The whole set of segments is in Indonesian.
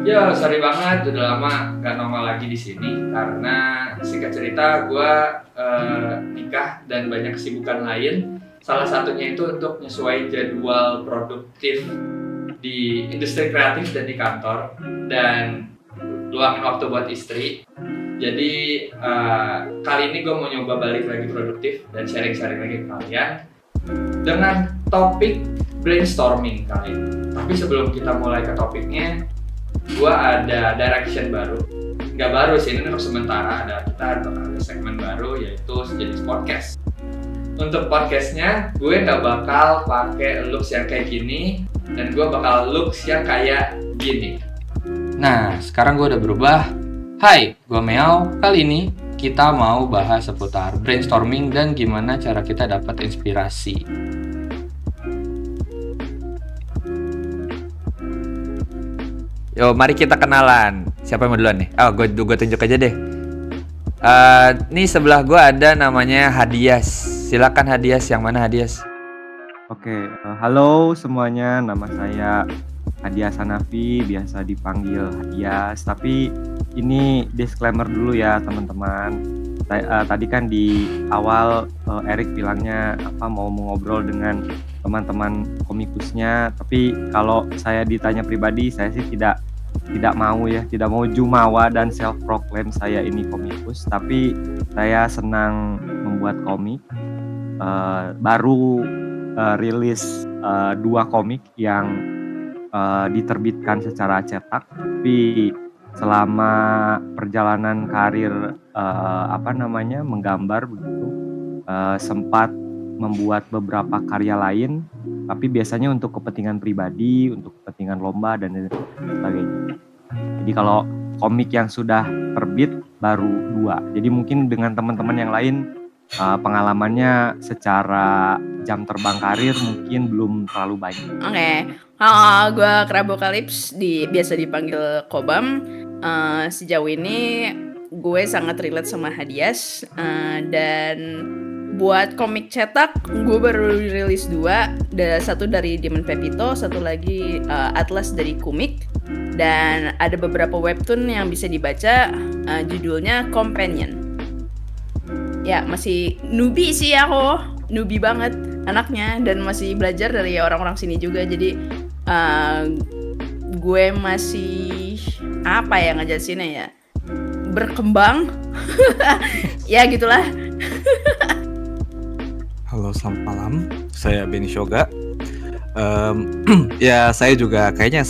Ya, sorry banget, udah lama gak nongol lagi di sini karena singkat cerita gue nikah dan banyak kesibukan lain. Salah satunya itu untuk nyesuaiin jadwal produktif di industri kreatif dan di kantor dan luangin waktu buat istri. Jadi kali ini gue mau nyoba balik lagi produktif dan sharing-sharing lagi ke kalian dengan topik brainstorming kali ini. Tapi sebelum kita mulai ke topiknya, gua ada direction baru. Nggak baru sih, ini untuk sementara kita ada segmen baru yaitu sejenis podcast. Untuk podcastnya, gue nggak bakal pakai looks yang kayak gini dan gue bakal looks yang kayak gini. Nah, sekarang gue udah berubah. Hai, gue Meow. Kali ini kita mau bahas seputar brainstorming dan gimana cara kita dapat inspirasi. Yo, mari kita kenalan. Siapa yang mau duluan nih? Oh, gue tunjuk aja deh. Nih sebelah gue ada namanya Hadias. Silakan Hadias, yang mana Hadias? Oke, halo semuanya. Nama saya Hadias Hanafi, biasa dipanggil Hadias. Tapi ini disclaimer dulu ya teman-teman. Tadi kan di awal Erik bilangnya mau ngobrol dengan teman-teman komikusnya, tapi kalau saya ditanya pribadi, saya sih tidak mau jumawa dan self proclaim saya ini komikus, tapi saya senang membuat komik. Baru rilis 2 komik yang diterbitkan secara cetak, tapi selama perjalanan karir menggambar begitu sempat membuat beberapa karya lain, tapi biasanya untuk kepentingan pribadi, untuk kepentingan lomba dan sebagainya. Jadi kalau komik yang sudah terbit baru 2. Jadi mungkin dengan teman-teman yang lain pengalamannya secara jam terbang karir mungkin belum terlalu banyak. Oke, halo, gue Krabokalips, biasa dipanggil Kobam. Sejauh ini gue sangat relate sama Hadias, dan buat komik cetak gue baru rilis 2, satu dari Demon Pepito, satu lagi Atlas dari Komik, dan ada beberapa webtoon yang bisa dibaca, judulnya Companion. Ya, masih newbie sih aku, newbie banget anaknya, dan masih belajar dari orang-orang sini juga. Jadi gue masih ngejelasinnya ya, berkembang. Ya gitulah. Halo, selamat malam. Saya Benny Shoga. Ya, saya juga kayaknya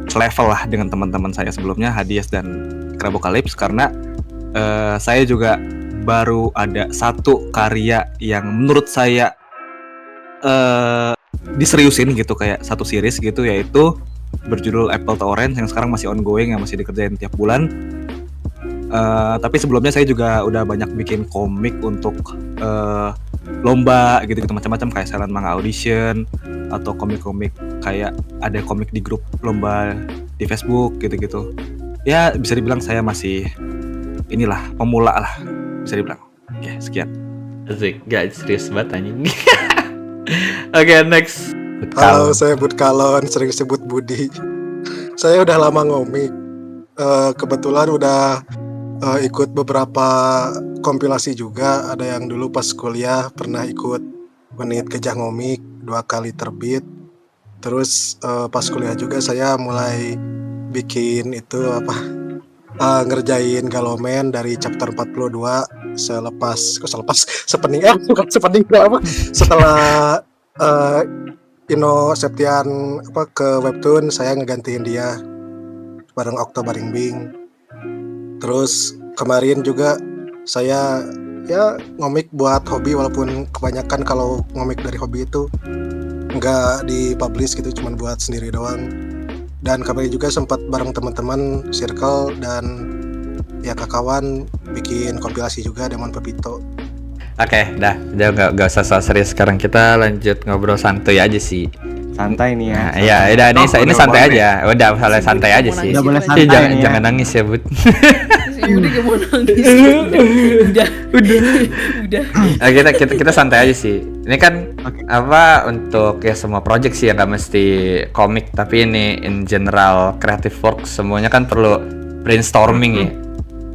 level lah dengan teman-teman saya sebelumnya, Hadias dan Krabokalips, karena saya juga baru ada satu karya yang menurut saya diseriusin gitu, kayak satu series gitu, yaitu berjudul Apple to Orange yang sekarang masih ongoing, yang masih dikerjain tiap bulan. Tapi sebelumnya saya juga udah banyak bikin komik untuk lomba gitu-gitu macam-macam, kayak Silent Manga Audition atau komik-komik kayak ada komik di grup lomba di Facebook gitu-gitu. Ya bisa dibilang saya masih inilah pemula lah, bisa dibilang. Ya, sekian. Asik, gak serius banget anjing. Oke, next. Halo, saya Bud Kalon, sering disebut Budi. Saya udah lama ngomik. Kebetulan udah ikut beberapa kompilasi juga. Ada yang dulu pas kuliah pernah ikut Menit Gejah Ngomik 2 kali terbit. Terus pas kuliah juga saya mulai bikin itu ngerjain Galomen dari chapter 42 setelah Ino Septian ke webtoon, saya ngegantiin dia bareng Oktober Ringbing. Terus kemarin juga saya ya ngomik buat hobi, walaupun kebanyakan kalau ngomik dari hobi itu nggak dipublish gitu, cuma buat sendiri doang. Dan kemarin juga sempat bareng teman-teman circle dan ya kawan bikin kompilasi juga Demon Pepito. Oke, dah nggak usah serius, sekarang kita lanjut ngobrol santuy aja sih. Santai nih ya. Nah, iya, udah ini santai aja. Udah santai aja sih. Udah boleh santai nih ya. Jangan nangis ya, Bud. udah gak mau nangis. Udah. Nah, kita santai aja sih. Ini kan apa untuk ya semua project sih ya, nggak mesti komik, tapi ini in general creative work semuanya kan perlu brainstorming ya.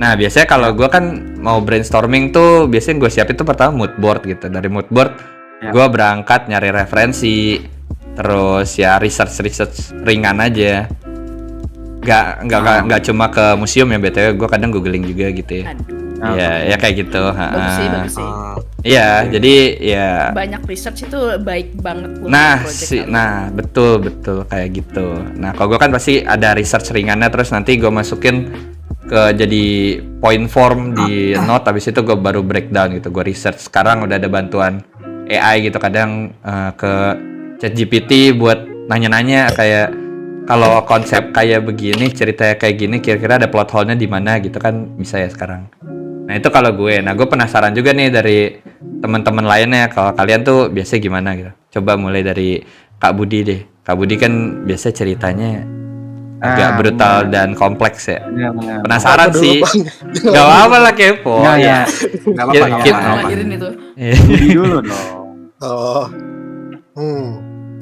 Nah biasanya kalau gue kan mau brainstorming tuh biasanya gue siapin tuh pertama mood board gitu. Dari mood board gue berangkat nyari referensi, terus ya research ringan aja. Nggak cuma ke museum ya, BTW gue kadang googling juga gitu ya. Aduh, Ya kayak gitu. bagus sih. Iya, jadi ya. Banyak research itu baik banget buat Nah, project kamu. nah betul kayak gitu. Nah, kalau gue kan pasti ada research ringannya, terus nanti gue masukin ke jadi point form di note. Habis itu gue baru breakdown gitu. Gue research. Sekarang udah ada bantuan AI gitu, kadang ke ChatGPT buat nanya-nanya kayak kalau konsep kayak begini, ceritanya kayak gini, kira-kira ada plot hole-nya di mana gitu kan bisa ya sekarang. Nah itu kalau gue. Nah gue penasaran juga nih dari teman-teman lainnya, kalau kalian tuh biasa gimana gitu. Coba mulai dari Kak Budi deh. Kak Budi kan biasa ceritanya agak brutal dan kompleks ya. Benar. Penasaran Apa dulu, sih. Bang? Gak apa-apa lah kepo. Nggak, Ya. Nggak apa-apa, nggak Kita- apa-apa. Ngelahirin itu. Budi dulu dong. Oh,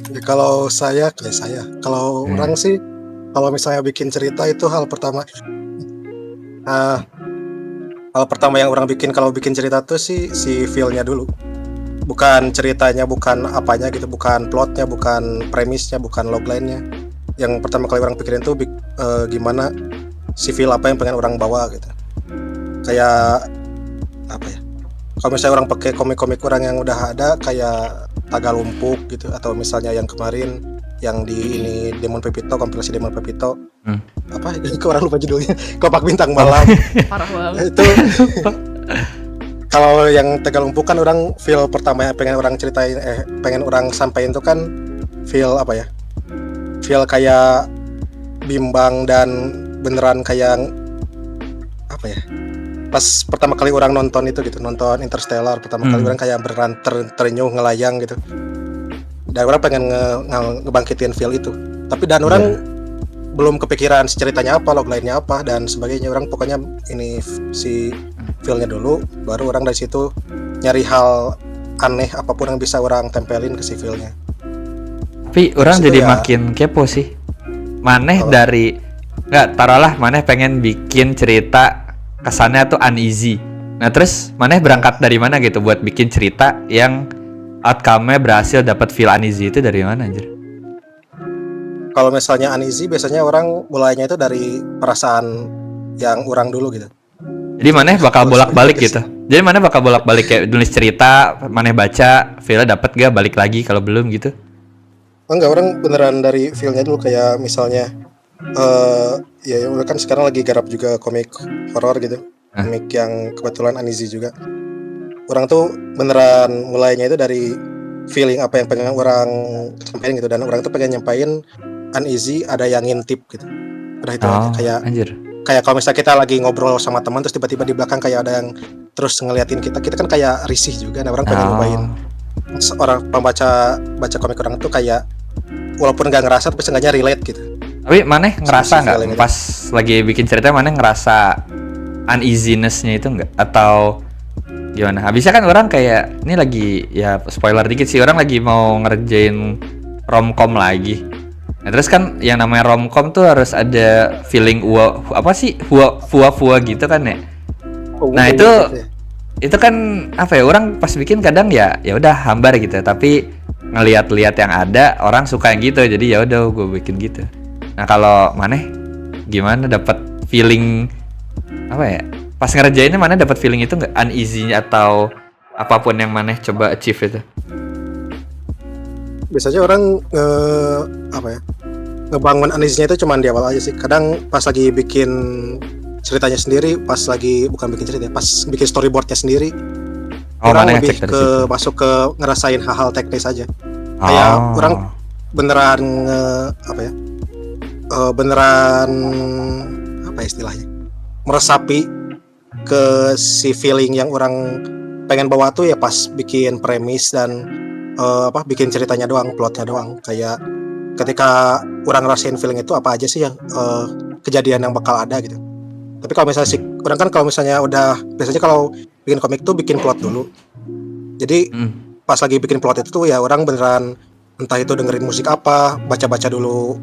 ya kalau kalau orang sih, kalau misalnya bikin cerita itu hal pertama yang orang bikin kalau bikin cerita tuh sih si feel-nya dulu. Bukan ceritanya, bukan apanya gitu, bukan plotnya, bukan premisnya, bukan logline-nya. Yang pertama kali orang pikirin tuh gimana si feel apa yang pengen orang bawa gitu. Kayak apa ya? Kalau misalnya orang pakai komik-komik orang yang udah ada kayak Tagalumpuk gitu, atau misalnya yang kemarin yang di ini Demon Pepito, kompilasi Demon Pepito. Apa itu orang lupa judulnya. Kopak Bintang Malam. Parah banget. Itu kalau yang Tagalumpuk kan orang feel pertama yang pengen orang ceritain, pengen orang sampaikan itu kan feel apa ya? Feel kayak bimbang dan beneran kayak apa ya? Pas pertama kali orang nonton itu gitu, nonton Interstellar pertama kali orang kayak beneran terenyuh ngelayang gitu. Dan orang pengen ngebangkitin feel itu. Tapi dan orang belum kepikiran ceritanya apa, logline-nya apa dan sebagainya. Orang pokoknya ini si feel-nya dulu, baru orang dari situ nyari hal aneh apapun yang bisa orang tempelin ke si feel-nya. Tapi orang Terus itu jadi ya- makin kepo sih. Maneh Apa? dari taruhlah maneh pengen bikin cerita kesannya tuh uneasy. Nah terus maneh berangkat dari mana gitu buat bikin cerita yang outcome-nya berhasil dapat feel uneasy itu dari mana anjir? Kalau misalnya uneasy biasanya orang mulainya itu dari perasaan yang orang dulu gitu. Jadi maneh bakal Terus bolak-balik itu gitu. Jadi maneh bakal bolak-balik kayak nulis cerita, maneh baca, feel-nya dapat gak balik lagi kalau belum gitu. Enggak, orang beneran dari feel-nya dulu kayak misalnya ya udah kan sekarang lagi garap juga komik horor gitu. Komik yang kebetulan uneasy juga. Orang tuh beneran mulainya itu dari feeling apa yang pengen orang sampaikan gitu, dan orang tuh pengen nyampain uneasy ada yang ngintip gitu. Udah itu aja. Kayak kalau misalnya kita lagi ngobrol sama teman terus tiba-tiba di belakang kayak ada yang terus ngeliatin kita kan kayak risih juga. Nah, orang pengen nyobain orang baca komik orang tuh kayak walaupun nggak ngerasa tapi seenggaknya relate gitu. Tapi maneh ngerasa nggak feeling itu. pas lagi bikin cerita maneh ngerasa uneasiness-nya itu nggak atau gimana? Habisnya kan orang kayak ini lagi ya spoiler dikit sih, orang lagi mau ngerjain romcom lagi. Nah, terus kan yang namanya romcom tuh harus ada feeling fua gitu kan ya. Nah, itu kan apa ya, orang pas bikin kadang ya udah hambar gitu, tapi ngelihat-lihat yang ada orang suka yang gitu, jadi ya udah gue bikin gitu. Nah kalau maneh gimana dapat feeling apa ya pas ngerjainnya, maneh dapat feeling itu nggak, uneasy atau apapun yang maneh coba achieve itu? Biasanya orang ngebangun uneasy-nya itu cuma di awal aja sih. Kadang pas lagi bikin ceritanya sendiri, pas lagi bukan bikin cerita, pas bikin storyboardnya sendiri, orang maneh lebih ngecek dari ke situ. masuk ke ngerasain hal-hal teknis aja. Kayak orang beneran beneran apa istilahnya, meresapi ke si feeling yang orang pengen bawa tuh ya pas bikin premis dan bikin ceritanya doang, plotnya doang. Kayak ketika orang ngerasain feeling itu apa aja sih yang kejadian yang bakal ada gitu. Tapi kalau misalnya si orang kan kalau misalnya biasanya kalau bikin komik tuh bikin plot dulu. Jadi pas lagi bikin plot itu tuh ya orang beneran entah itu dengerin musik apa, baca-baca dulu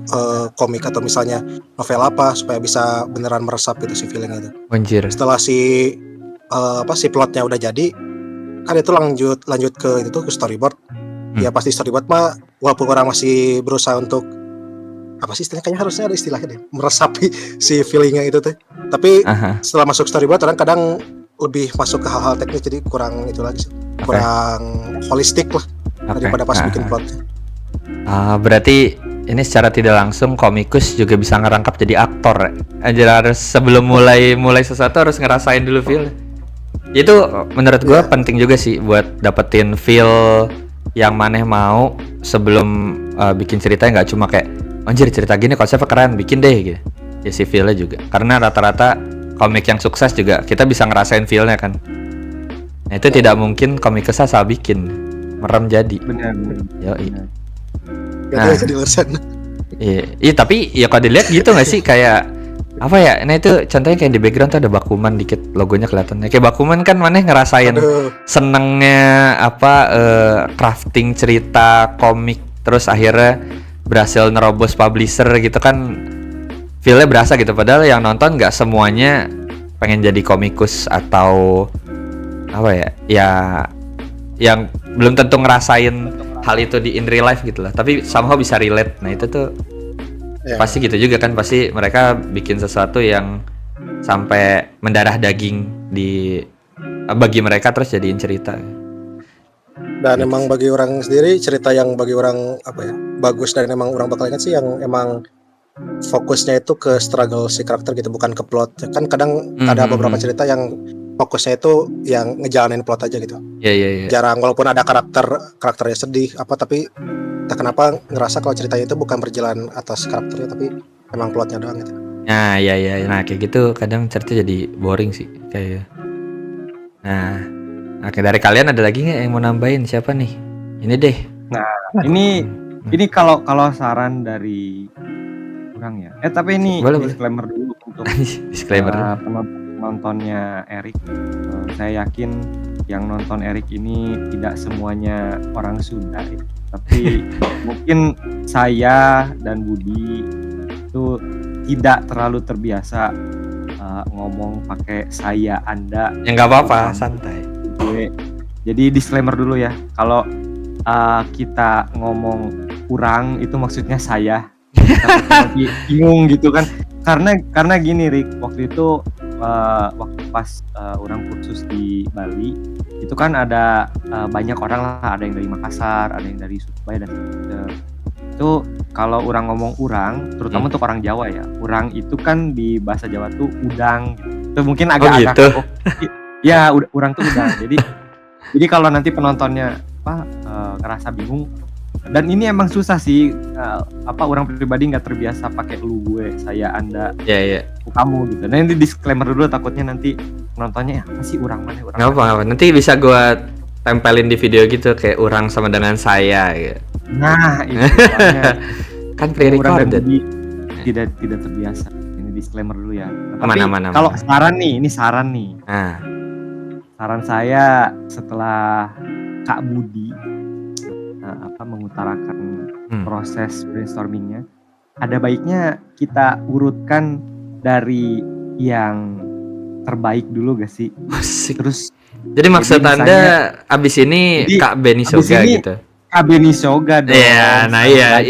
komik atau misalnya novel apa supaya bisa beneran meresap gitu si feeling itu. Anjir. Setelah si plotnya udah jadi, kan itu lanjut ke itu tuh ke storyboard. Ya pasti storyboard mah walaupun orang masih berusaha untuk apa sih istilahnya, kayaknya harusnya ada istilahnya deh, meresapi si feelingnya itu teh. Tapi setelah masuk storyboard orang kadang lebih masuk ke hal-hal teknis, jadi kurang itu lagi sih, kurang holistik lah daripada pas bikin plotnya. Berarti ini secara tidak langsung komikus juga bisa ngerangkap jadi aktor. Aja harus sebelum mulai sesuatu harus ngerasain dulu feel. Itu menurut gue penting juga sih buat dapetin feel yang maneh mau sebelum bikin cerita, nggak cuma kayak anjir cerita gini konsepnya keren bikin deh gitu. Ya si feel-nya juga. Karena rata-rata komik yang sukses juga kita bisa ngerasain feel-nya kan. Nah itu tidak mungkin komikus asal bikin merem jadi. Benar. Yoi. Gak ada yang di luar sana. Iya, tapi ya kalau dilihat gitu nggak sih kayak apa ya? Nah itu contohnya kayak di background tuh ada Bakuman dikit, logonya kelihatannya. Kayak Bakuman kan maneh ngerasain senengnya crafting cerita komik, terus akhirnya berhasil nerobos publisher gitu kan, feel-nya berasa gitu. Padahal yang nonton nggak semuanya pengen jadi komikus atau apa ya? Ya yang belum tentu ngerasain hal itu di in real life gitu lah, tapi somehow bisa relate. Nah itu tuh pasti gitu juga kan, pasti mereka bikin sesuatu yang sampai mendarah daging bagi mereka terus jadiin cerita. Dan emang bagi orang sendiri cerita yang bagi orang bagus dan emang orang bakal ingat sih yang emang fokusnya itu ke struggle si karakter gitu, bukan ke plot. Kan kadang ada beberapa cerita yang fokusnya itu yang ngejalanin plot aja gitu. Iya. Jarang, walaupun ada karakternya sedih tapi tak kenapa ngerasa kalau ceritanya itu bukan berjalan atas karakternya tapi emang plotnya doang gitu. Nah, iya. Nah, kayak gitu kadang cerita jadi boring sih kayak. Nah, oke, dari kalian ada lagi nggak yang mau nambahin? Siapa nih? Ini deh. Nah, ini kalau saran dari orang ya. Tapi ini Boleh. disclaimer dulu untuk Disclaimer. penontonnya Erik. Saya yakin yang nonton Erik ini tidak semuanya orang Sunda ya. Tapi mungkin saya dan Budi itu tidak terlalu terbiasa ngomong pakai saya, Anda. Ya nggak apa-apa, santai. Gue. Jadi disclaimer dulu ya. Kalau kita ngomong kurang itu maksudnya saya. Tapi bingung gitu kan. Karena gini Rick, waktu itu waktu pas orang kursus di Bali itu kan ada banyak orang lah, ada yang dari Makassar, ada yang dari Surabaya dan itu kalau orang ngomong urang, terutama untuk orang Jawa ya, urang itu kan di bahasa Jawa tuh udang gitu. Itu mungkin agak gitu. Ya urang tuh udang. Jadi kalau nanti penontonnya ngerasa bingung, dan ini emang susah sih, orang pribadi nggak terbiasa pakai lu, gue, saya, Anda, kamu gitu. Nah ini disclaimer dulu, takutnya nanti penontonnya apa sih urang mana urang. Nggak apa-apa, nanti bisa gue tempelin di video gitu kayak urang sama dengan saya gitu. Nah itu kan pre-recorded. Tidak terbiasa. Ini disclaimer dulu ya. Mana. Kalau saran nih, ini saran nih. Nah. Saran saya setelah Kak Budi mengutarakan proses brainstormingnya, ada baiknya kita urutkan dari yang terbaik dulu gak sih? Terus jadi maksud Anda abis ini Kak Beni Soga gitu? Kak Beni Soga dong. Iya, nah iya.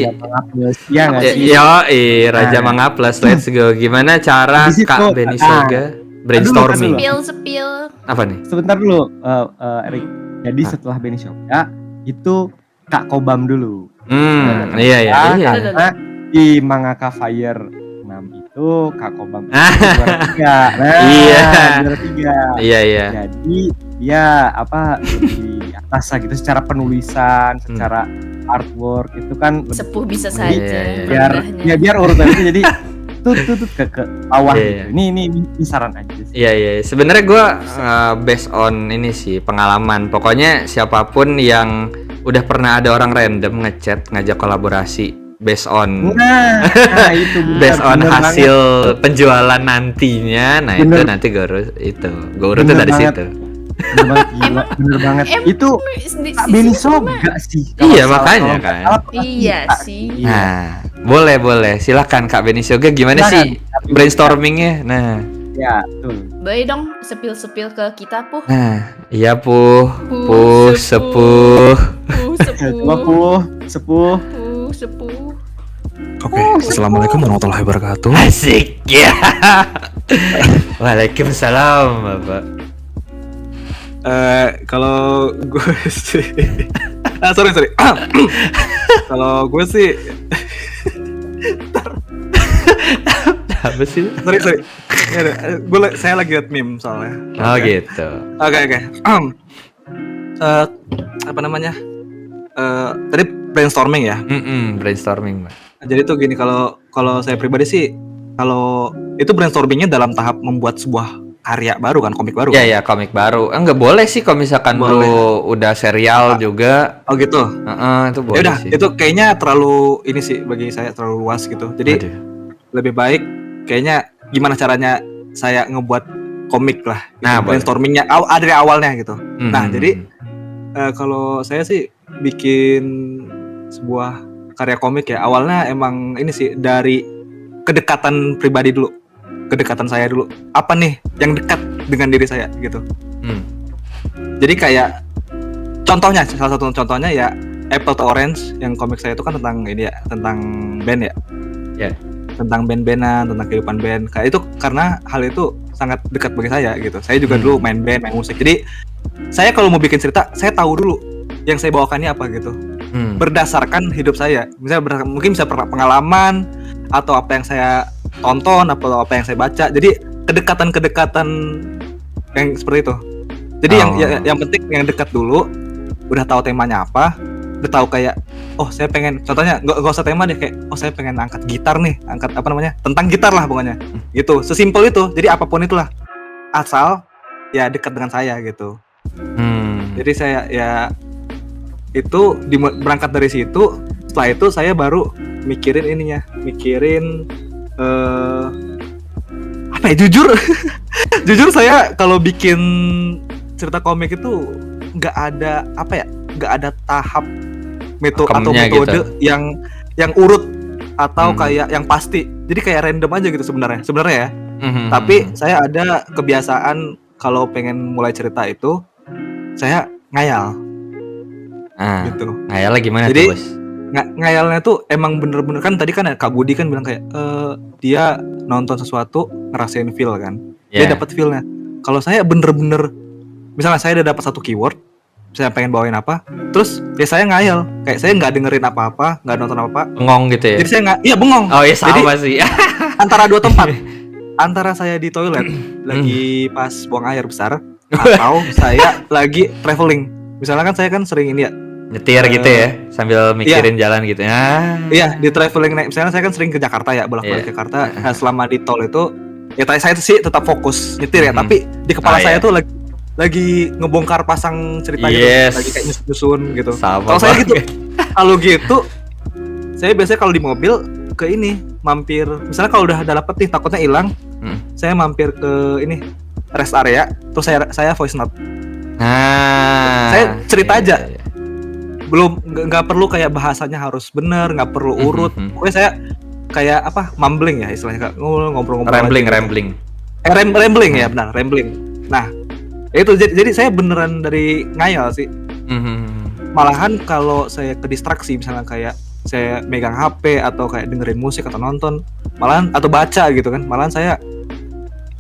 Iya nggak sih? Raja Manga Plus, let's go. Gimana cara Kak Beni Soga brainstorming? Spill. Apa nih? Sebentar dulu, Erik. Jadi setelah Beni Soga itu Kak Kobam dulu. Iya. Karena di Mangaka Fire 6 itu Kak Kobam juara 3. Nah, juara 3. Iya. Jadi dia lebih atas lah gitu secara penulisan, secara artwork itu kan sepuh bisa saja. Biar urutan itu jadi tutut ke bawah gitu. Ini saran aja sih. Iya. Sebenarnya gue based on ini sih pengalaman. Pokoknya siapapun yang udah pernah ada orang random ngechat ngajak kolaborasi based on Nah, itu bener, based on bener hasil penjualan nantinya. Nah, itu Bener. nanti gue urut tuh Bener dari banget. situ. Bener banget, gila, bener banget. Itu Kak Beniso enggak sih? Iya, Kalau makanya kalau nggak kan. salah pernah Iya cerita. sih. Iya. Nah, boleh. Silakan Kak Benisyoga, gimana Silakan, sih Kak Benisyoga. brainstormingnya? Nah, Ya, betul. Boleh dong sepil-sepil ke kita, Puh. iya Puh, Puh, sepuh. Puh, Coba sepuh. Puh, sepuh. Oke, assalamualaikum warahmatullahi wabarakatuh. Asik ya. Waalaikumsalam, Bapak. Kalau gue sih, sorry. Kalau gue sih, Apa sih? sorry. Saya lagi liat meme soalnya. Oh Oke. gitu. Oke. Apa namanya? Tadi brainstorming ya. Brainstorming, Mbak. Jadi tuh gini, kalau saya pribadi sih, kalau itu brainstormingnya dalam tahap membuat sebuah karya baru kan, komik baru. Iya, komik baru. Enggak boleh sih kalau misalkan Boleh. lu udah serial juga. Oh gitu. Itu boleh Ya udah, sih. itu kayaknya terlalu ini sih bagi saya, terlalu luas gitu. Jadi Aduh. lebih baik kayaknya gimana caranya saya ngebuat komik lah. Gitu. Nah, boleh. Brainstormingnya dari awalnya gitu. Nah, Mhm. jadi kalau saya sih bikin sebuah karya komik ya, awalnya emang ini sih dari kedekatan pribadi dulu, kedekatan saya dulu. Apa nih yang dekat dengan diri saya gitu. Hmm. Jadi kayak contohnya, salah satu contohnya ya Apple to Orange, yang komik saya itu kan tentang ini ya, tentang band ya. Ya. Tentang band-bandan, tentang kehidupan band. Kayak itu karena hal itu sangat dekat bagi saya gitu. Saya juga dulu main band, main musik. Jadi saya kalau mau bikin cerita, saya tahu dulu yang saya bawakannya apa gitu. Berdasarkan hidup saya. Misalnya mungkin bisa pengalaman atau apa yang saya tonton atau apa yang saya baca. Jadi kedekatan-kedekatan yang seperti itu. Jadi yang penting yang dekat dulu, udah tahu temanya apa, udah tahu kayak saya pengen, contohnya nggak usah tema deh, kayak saya pengen angkat gitar nih, angkat apa namanya, tentang gitar lah pokoknya gitu, sesimpel itu. Jadi apapun itulah, asal ya dekat dengan saya gitu. Jadi saya ya itu berangkat dari situ. Setelah itu saya baru mikirin apa ya, jujur saya kalau bikin cerita komik itu nggak ada tahap Pakemnya metode gitu. yang urut atau kayak yang pasti. Jadi kayak random aja gitu sebenarnya ya. Tapi saya ada kebiasaan kalau pengen mulai cerita itu saya ngayal gitu. Ngayalnya gimana Jadi, tuh, Bos? Ngayalnya tuh emang bener-bener kan, tadi kan Kak Budi kan bilang kayak dia nonton sesuatu ngerasain feel kan. Dia dapat feel-nya. Kalau saya bener-bener, misalnya saya udah dapat satu keyword, saya pengen bawain apa, terus ya saya ngayal, kayak saya nggak dengerin apa-apa, nggak nonton apa-apa. Bengong gitu ya? Jadi saya bengong. Oh iya, sama Jadi, sih. antara dua tempat, antara saya di toilet lagi pas buang air besar, atau saya lagi traveling. Misalnya kan saya kan sering ini ya, Nyetir gitu ya, sambil mikirin jalan gitu. iya, di traveling naik. Misalnya saya kan sering ke Jakarta ya, bolak-balik Jakarta. Nah, selama di tol itu ya saya sih tetap fokus nyetir ya, tapi di kepala saya tuh lagi ngebongkar pasang cerita gitu, lagi kayak nyusun gitu. Kalau saya gitu, kalau gitu, saya biasanya kalau di mobil ke ini mampir. Misalnya kalau udah dapet nih, takutnya hilang, saya mampir ke ini rest area, terus saya voice note. Saya cerita aja. Belum, nggak perlu kayak bahasanya harus bener, nggak perlu urut. Pokoknya saya kayak apa, mumbling ya istilahnya, ngobrol-ngobrol. Rambling. Rambling ya, benar, rambling. Nah, itu jadi saya beneran dari ngayal sih. Malahan kalau saya ke distraksi, misalnya kayak saya megang HP atau kayak dengerin musik atau nonton, malahan atau baca gitu kan, malahan saya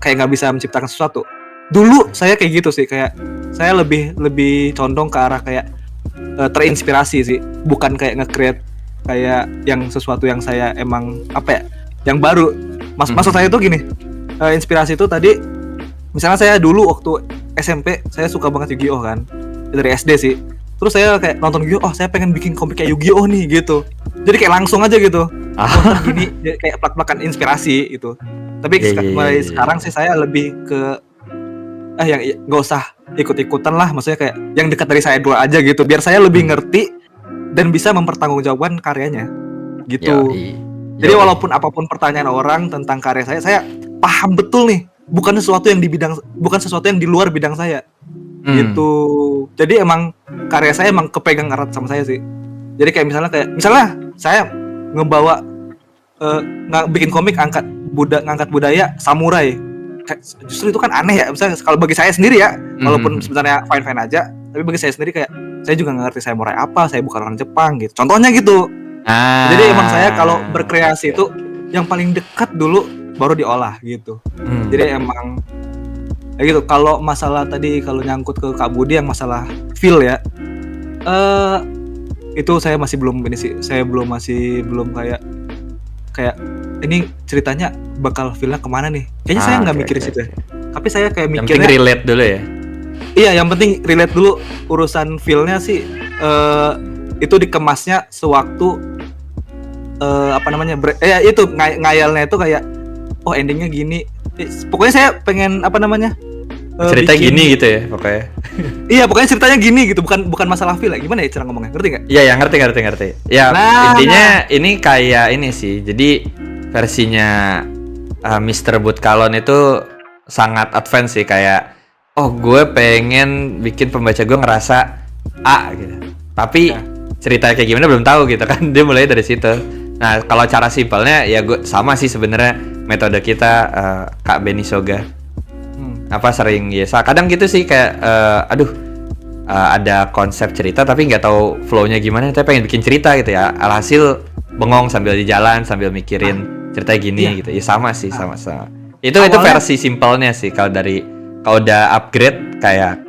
kayak nggak bisa menciptakan sesuatu. Dulu saya kayak gitu sih, kayak saya lebih condong ke arah kayak terinspirasi sih, bukan kayak nge-create kayak yang sesuatu yang saya emang apa ya, yang baru. Maksud saya tuh gini, inspirasi itu tadi, misalnya saya dulu waktu SMP saya suka banget Yu-Gi-Oh kan, dari SD sih. Terus saya kayak nonton Yu-Gi-Oh, saya pengen bikin komik kayak Yu-Gi-Oh nih gitu. Jadi kayak langsung aja gitu. Gini kayak plak-plakan inspirasi gitu. Tapi mulai sekarang sih saya lebih ke yang nggak usah ikut-ikutan lah, maksudnya kayak yang dekat dari saya dulu aja gitu, biar saya lebih ngerti dan bisa mempertanggungjawabkan karyanya gitu. Jadi walaupun apapun pertanyaan orang tentang karya saya paham betul nih. Bukan sesuatu yang di luar bidang saya. Gitu. Jadi emang karya saya emang kepegang erat sama saya sih. Jadi kayak misalnya saya ngebawa bikin komik ngangkat budaya samurai. Justru itu kan aneh ya. Misalnya kalau bagi saya sendiri ya, walaupun sebenarnya fine aja, tapi bagi saya sendiri kayak saya juga nggak ngerti samurai apa, saya bukan orang Jepang gitu. Contohnya gitu. Jadi emang saya kalau berkreasi itu yang paling dekat dulu baru diolah gitu. Jadi emang ya gitu. Kalau masalah tadi kalau nyangkut ke Kak Budi yang masalah feel ya, itu saya masih belum ini sih. Saya belum kayak ini ceritanya bakal feelnya kemana nih? Kayaknya saya nggak mikirin situ ya. Tapi saya kayak mikirnya. Yang penting relate dulu ya. Iya, yang penting relate dulu. Urusan feelnya sih itu dikemasnya sewaktu itu ngayalnya itu kayak endingnya gini. Pokoknya saya pengen Cerita gini gitu ya pokoknya. Iya, pokoknya ceritanya gini gitu, bukan masalah feel ya. Gimana ya cara ngomongnya? Ngerti nggak? Iya, ngerti. Ya, intinya ini kayak ini sih. Jadi versinya Mr. Butkalon itu sangat advance sih, kayak gue pengen bikin pembaca gue ngerasa A gitu. Tapi ceritanya kayak gimana belum tahu gitu kan. Dia mulai dari situ. Nah, kalau cara simpelnya ya gue sama sih sebenarnya metode kita Kak Benny Soga. Sering kadang gitu sih kayak ada konsep cerita tapi nggak tahu flow-nya gimana, tapi pengen bikin cerita gitu ya. Alhasil bengong sambil di jalan sambil mikirin ceritanya gini gitu. Ya sama sih, sama-sama. Itu versi simpelnya sih kalau udah upgrade kayak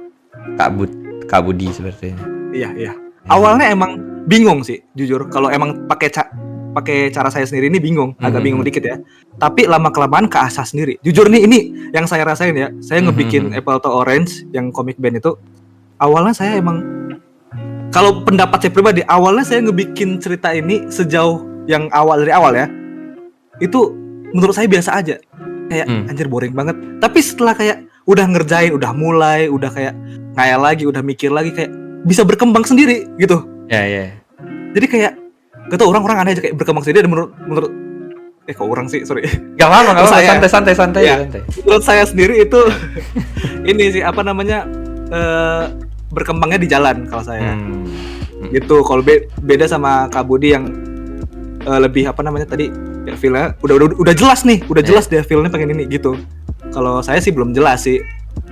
Kak Budi sepertinya. Iya. Awalnya emang bingung sih jujur, kalau emang pakai cara saya sendiri ini agak bingung dikit ya. Tapi lama-kelamaan keasah sendiri. Jujur nih, ini yang saya rasain ya. Saya ngebikin Apple to Orange yang comic band itu. Awalnya saya emang, kalau pendapat saya pribadi, awalnya saya ngebikin cerita ini sejauh yang dari awal ya. Itu menurut saya biasa aja. Kayak anjir boring banget. Tapi setelah kayak udah ngerjain, udah mulai, udah kayak ngayal lagi, udah mikir lagi, kayak bisa berkembang sendiri gitu. Iya. Jadi kayak gak tau, orang-orang aneh aja kayak berkembang sendiri. Dan menurut kok orang sih, sorry. Gak apa-apa, santai. Ya, menurut saya sendiri itu ini sih berkembangnya di jalan kalau saya. Gitu. Kalau beda sama Kak Budi yang lebih tadi ya, feel-nya udah jelas nih, jelas dia feel-nya pengen ini gitu. Kalau saya sih belum jelas sih.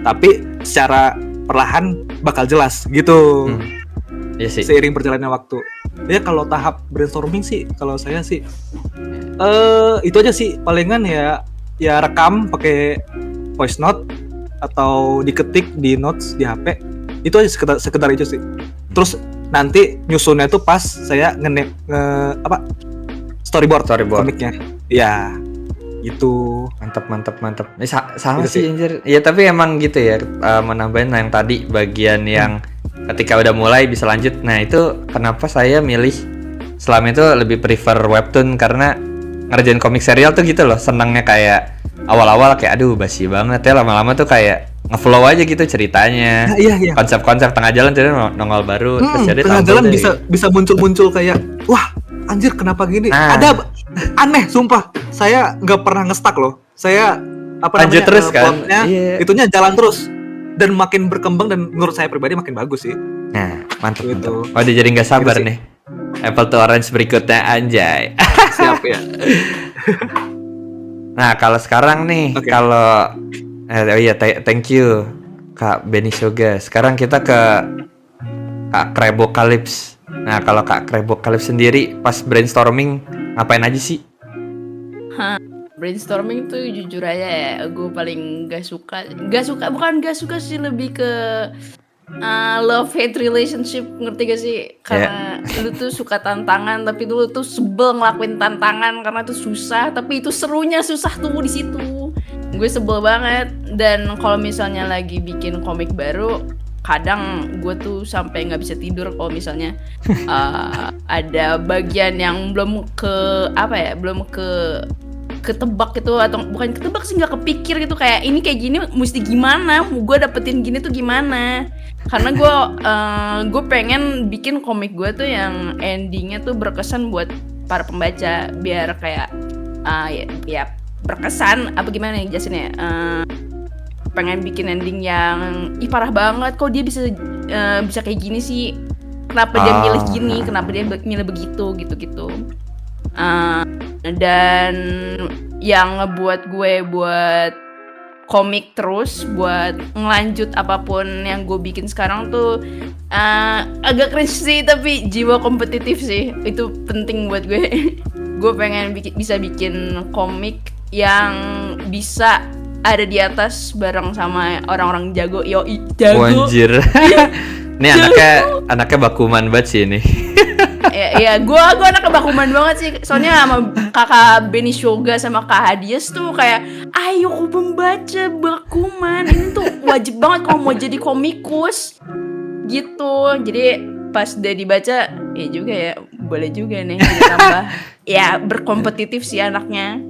Tapi secara perlahan bakal jelas gitu. Iya sih. Seiring berjalannya waktu. Ya kalau tahap brainstorming sih, kalau saya sih itu aja sih, palingan ya rekam pakai voice note atau diketik di notes di HP. Itu aja sekedar itu sih. Terus nanti nyusunnya tuh pas saya storyboard komiknya. Ya, gitu. Mantap. Sama gitu sih anjir. Ya tapi emang gitu ya, menambahin yang tadi bagian yang ketika udah mulai bisa lanjut. Nah, itu kenapa saya milih selama itu lebih prefer webtoon, karena ngerjain komik serial tuh gitu loh, senangnya kayak awal-awal kayak aduh basi banget ya, lama-lama tuh kayak ngeflow aja gitu ceritanya. Nah, iya. Konsep-konsep tengah jalan jadi nongol baru terus jadi tengah jalan bisa muncul kayak wah anjir kenapa gini. Ada aneh sumpah, saya nggak pernah nge-stuck loh. Saya lanjut terus kan, itunya jalan terus dan makin berkembang, dan menurut saya pribadi makin bagus sih. Nah, mantap gitu. Waduh, jadi nggak sabar nih Apple to Orange berikutnya, anjay. Siap ya. Nah, kalau sekarang nih, kalau thank you Kak Benny Soga. Sekarang kita ke Kak Krebocalypse. Nah, kalau Kak Krebocalypse sendiri pas brainstorming ngapain aja sih? Brainstorming tuh jujur aja ya, gue paling gak suka sih, lebih ke love hate relationship, ngerti gak sih? Karena lu tuh suka tantangan, tapi dulu tuh sebel ngelakuin tantangan karena tuh susah, tapi itu serunya susah tuh di situ. Gue sebel banget. Dan kalau misalnya lagi bikin komik baru, kadang gue tuh sampai nggak bisa tidur kalau misalnya ada bagian yang belum ketebak gitu, atau bukan ketebak sih, nggak kepikir gitu, kayak ini kayak gini mesti gimana, gue dapetin gini tuh gimana. Karena gue pengen bikin komik gue tuh yang endingnya tuh berkesan buat para pembaca biar kayak ya berkesan apa gimana yang jelasinnya. Pengen bikin ending yang parah banget, kok dia bisa kayak gini sih, kenapa dia milih gini, kenapa dia milih begitu gitu. Dan yang ngebuat gue buat komik terus, buat ngelanjut apapun yang gue bikin sekarang tuh agak cringe sih, tapi jiwa kompetitif sih itu penting buat gue. Gue pengen bisa bikin komik yang bisa ada di atas bareng sama orang-orang jago. Jago. Wanjir. Ini anaknya bakuman banget sih ini. Ya, gue anaknya bakuman banget sih. Soalnya sama kakak Benny Shoga sama kak Hadias tuh kayak, ayo ku pembaca bakuman. Ini tuh wajib banget kalau mau jadi komikus. Gitu. Jadi pas udah dibaca, ya juga ya, boleh juga nih ditambah. Ya berkompetitif sih anaknya.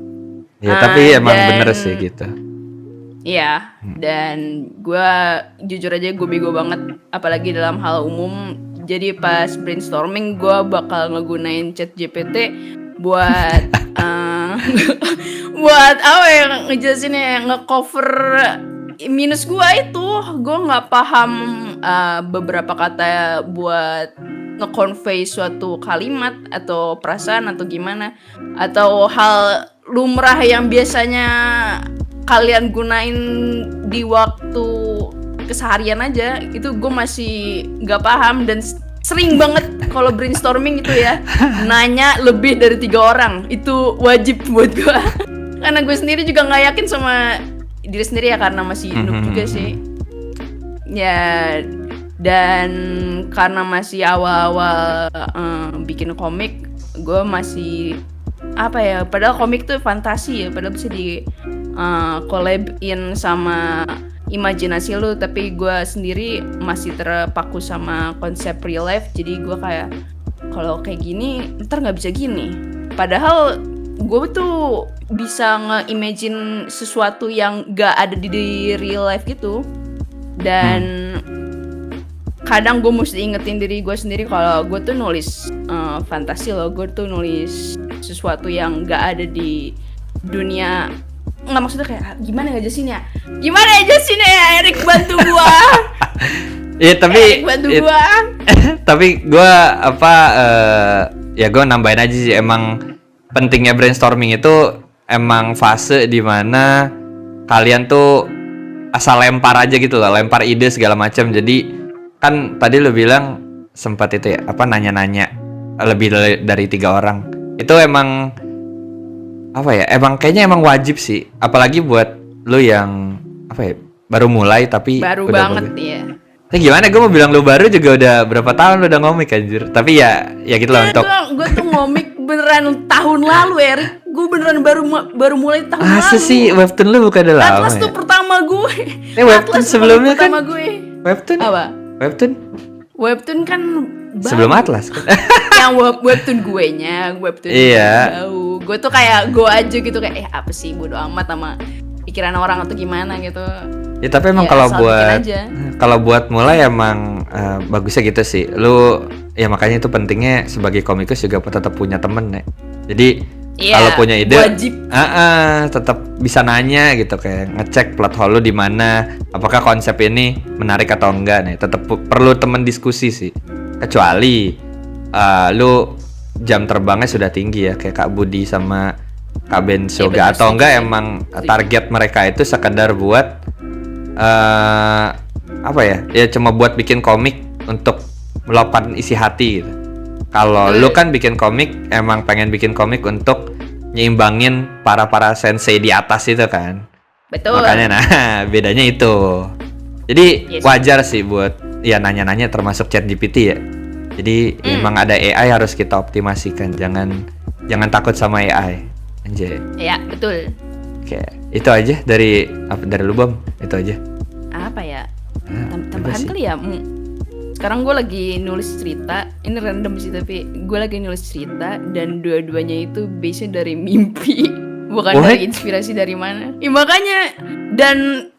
Ya tapi emang bener sih gitu. Iya, dan gue jujur aja gue bego banget, apalagi dalam hal umum. Jadi pas brainstorming gue bakal ngegunain ChatGPT buat buat apa ya, ngejelasinnya, ngecover minus gue itu. Gue nggak paham beberapa kata buat nge-convey suatu kalimat atau perasaan atau gimana, atau hal lumrah yang biasanya kalian gunain di waktu keseharian aja, itu gue masih nggak paham. Dan sering banget kalau brainstorming itu ya nanya lebih dari 3 orang, itu wajib buat gue. Karena gue sendiri juga nggak yakin sama diri sendiri ya, karena masih noob juga sih ya. Dan karena masih awal-awal bikin komik, gue masih apa ya, padahal komik tuh fantasi ya, padahal bisa di collab-in sama imajinasi lu, tapi gue sendiri masih terpaku sama konsep real life. Jadi gue kayak, kalau kayak gini ntar nggak bisa gini, padahal gue tuh bisa nge-imagine sesuatu yang gak ada di real life gitu. Dan kadang gue mesti ingetin diri gue sendiri kalau gue tuh nulis fantasi loh, gue tuh nulis sesuatu yang gak ada di dunia. Nggak, maksudnya kayak gimana ya jelasinnya ya, Erik bantu gua. Iya tapi Erik bantu gua. Tapi gue ya gue nambahin aja sih, emang pentingnya brainstorming itu emang fase dimana kalian tuh asal lempar aja gitu loh, lempar ide segala macam. Jadi kan tadi lo bilang sempat itu ya, nanya-nanya lebih dari 3 orang. Itu emang emang kayaknya emang wajib sih, apalagi buat lu yang baru mulai tapi baru udah banget ya. Gimana, gue mau bilang lu baru juga udah berapa tahun lu udah ngomik anjir. Tapi ya gitu lah untuk Gue tuh ngomik beneran tahun lalu, Erik. Gue beneran baru mulai tahun lalu. Masa sih webtoon lu bukan udah lama? Atlas tuh pertama gue. Webtoon sebelumnya kan gue. Webtoon Apa? Webtoon kan sebelum Atlas kan. Yang webtoon gue nya, webtoon iya. jauh. Gue tuh kayak go aja gitu, kayak apa sih, bodo amat sama pikiran orang atau gimana gitu. Ya tapi emang kalau buat mulai emang bagusnya gitu sih. Lu ya makanya itu pentingnya sebagai komikus juga tetap punya temen ya. Jadi kalau punya ide wajib. Tetap bisa nanya gitu, kayak ngecek plot hole lu di mana, apakah konsep ini menarik atau enggak nih. Tetap perlu temen diskusi sih. Kecuali lu jam terbangnya sudah tinggi ya, kayak Kak Budi sama Kak Ben Shoga, atau enggak emang target mereka itu sekedar buat ya cuma buat bikin komik untuk meluapkan isi hati gitu. Kalau lu kan bikin komik emang pengen bikin komik untuk nyimbangin para sensei di atas itu kan. Betul. Makanya bedanya itu. Jadi wajar sih buat ya nanya-nanya, termasuk ChatGPT ya. Jadi emang ada AI harus kita optimasikan. Jangan takut sama AI. Anjay. Ya, betul. Oke, itu aja dari lu Bam. Itu aja. Apa ya? Tambahan kali ya. Sekarang gue lagi nulis cerita. Ini random sih, tapi gue lagi nulis cerita dan dua-duanya itu base dari mimpi, bukan dari inspirasi dari mana. Ya, makanya dan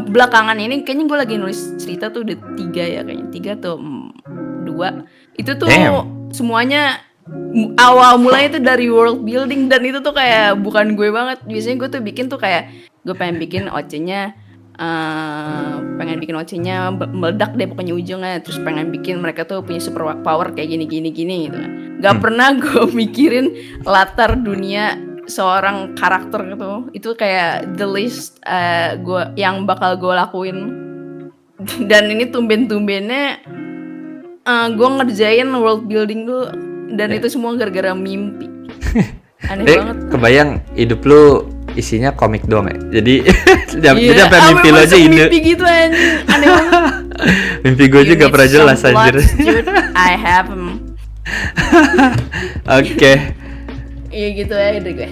belakangan ini kayaknya gue lagi nulis cerita tuh udah 3 ya, kayaknya 3 atau 2. Itu tuh semuanya awal mulanya tuh dari world building, dan itu tuh kayak bukan gue banget. Biasanya gue tuh bikin tuh kayak gue pengen bikin OC-nya meledak deh pokoknya ujungnya, terus pengen bikin mereka tuh punya super power kayak gini gitu kan. Gak pernah gue mikirin latar dunia seorang karakter gitu. Itu kayak the least gue yang bakal gue lakuin. Dan ini tumben-tumbennya gue ngerjain world building dulu, dan itu semua gara-gara mimpi. Aneh banget. Kebayang hidup lu isinya komik doang ya. Jadi jadi sampai sampai mimpi lo aja masuk ini. mimpi gitu anjing. Aneh banget. Mimpi gue You juga need pernah some jelas anjir. bloods, dude. I have 'em. Oke. Iya gitu ya udah gue.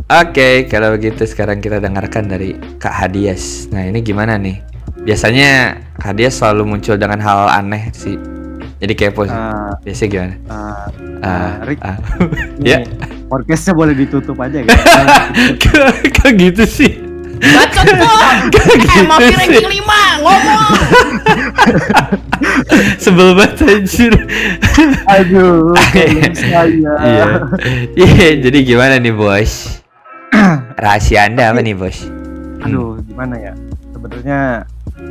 Oke, kalau begitu sekarang kita dengarkan dari Kak Hadias. Nah, ini gimana nih? Biasanya Kak Hadias selalu muncul dengan hal aneh sih. Jadi kepo sih. Biasanya gimana? Rick, Ya. ini podcastnya boleh ditutup aja gitu. Kok gitu sih? Bacot kok. Mafia ranking 5 ngomong. Sebel banget anjir. Aduh, saya. Iya, jadi gimana nih, Bos? Rahasia Anda apa nih, Bos? Aduh, gimana ya? Sebenarnya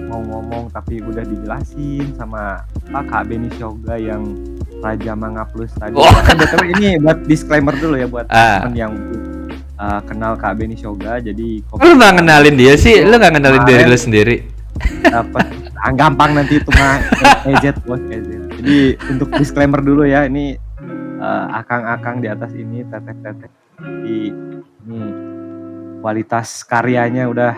mau ngomong tapi udah dijelasin sama Pak Kak Beni Shoga yang Raja Manga Plus tadi. Oh. Betul, ini buat disclaimer dulu ya buat Ah. temen yang kenal Kak Beni Shoga. Jadi Lu nggak kenalin dia sih? Lu nggak kenalin diri lu sendiri? dapat gampang nanti itu mah EZ bos EZ. Jadi untuk disclaimer dulu ya, ini akang-akang di atas ini teteh-teteh. Jadi ini kualitas karyanya udah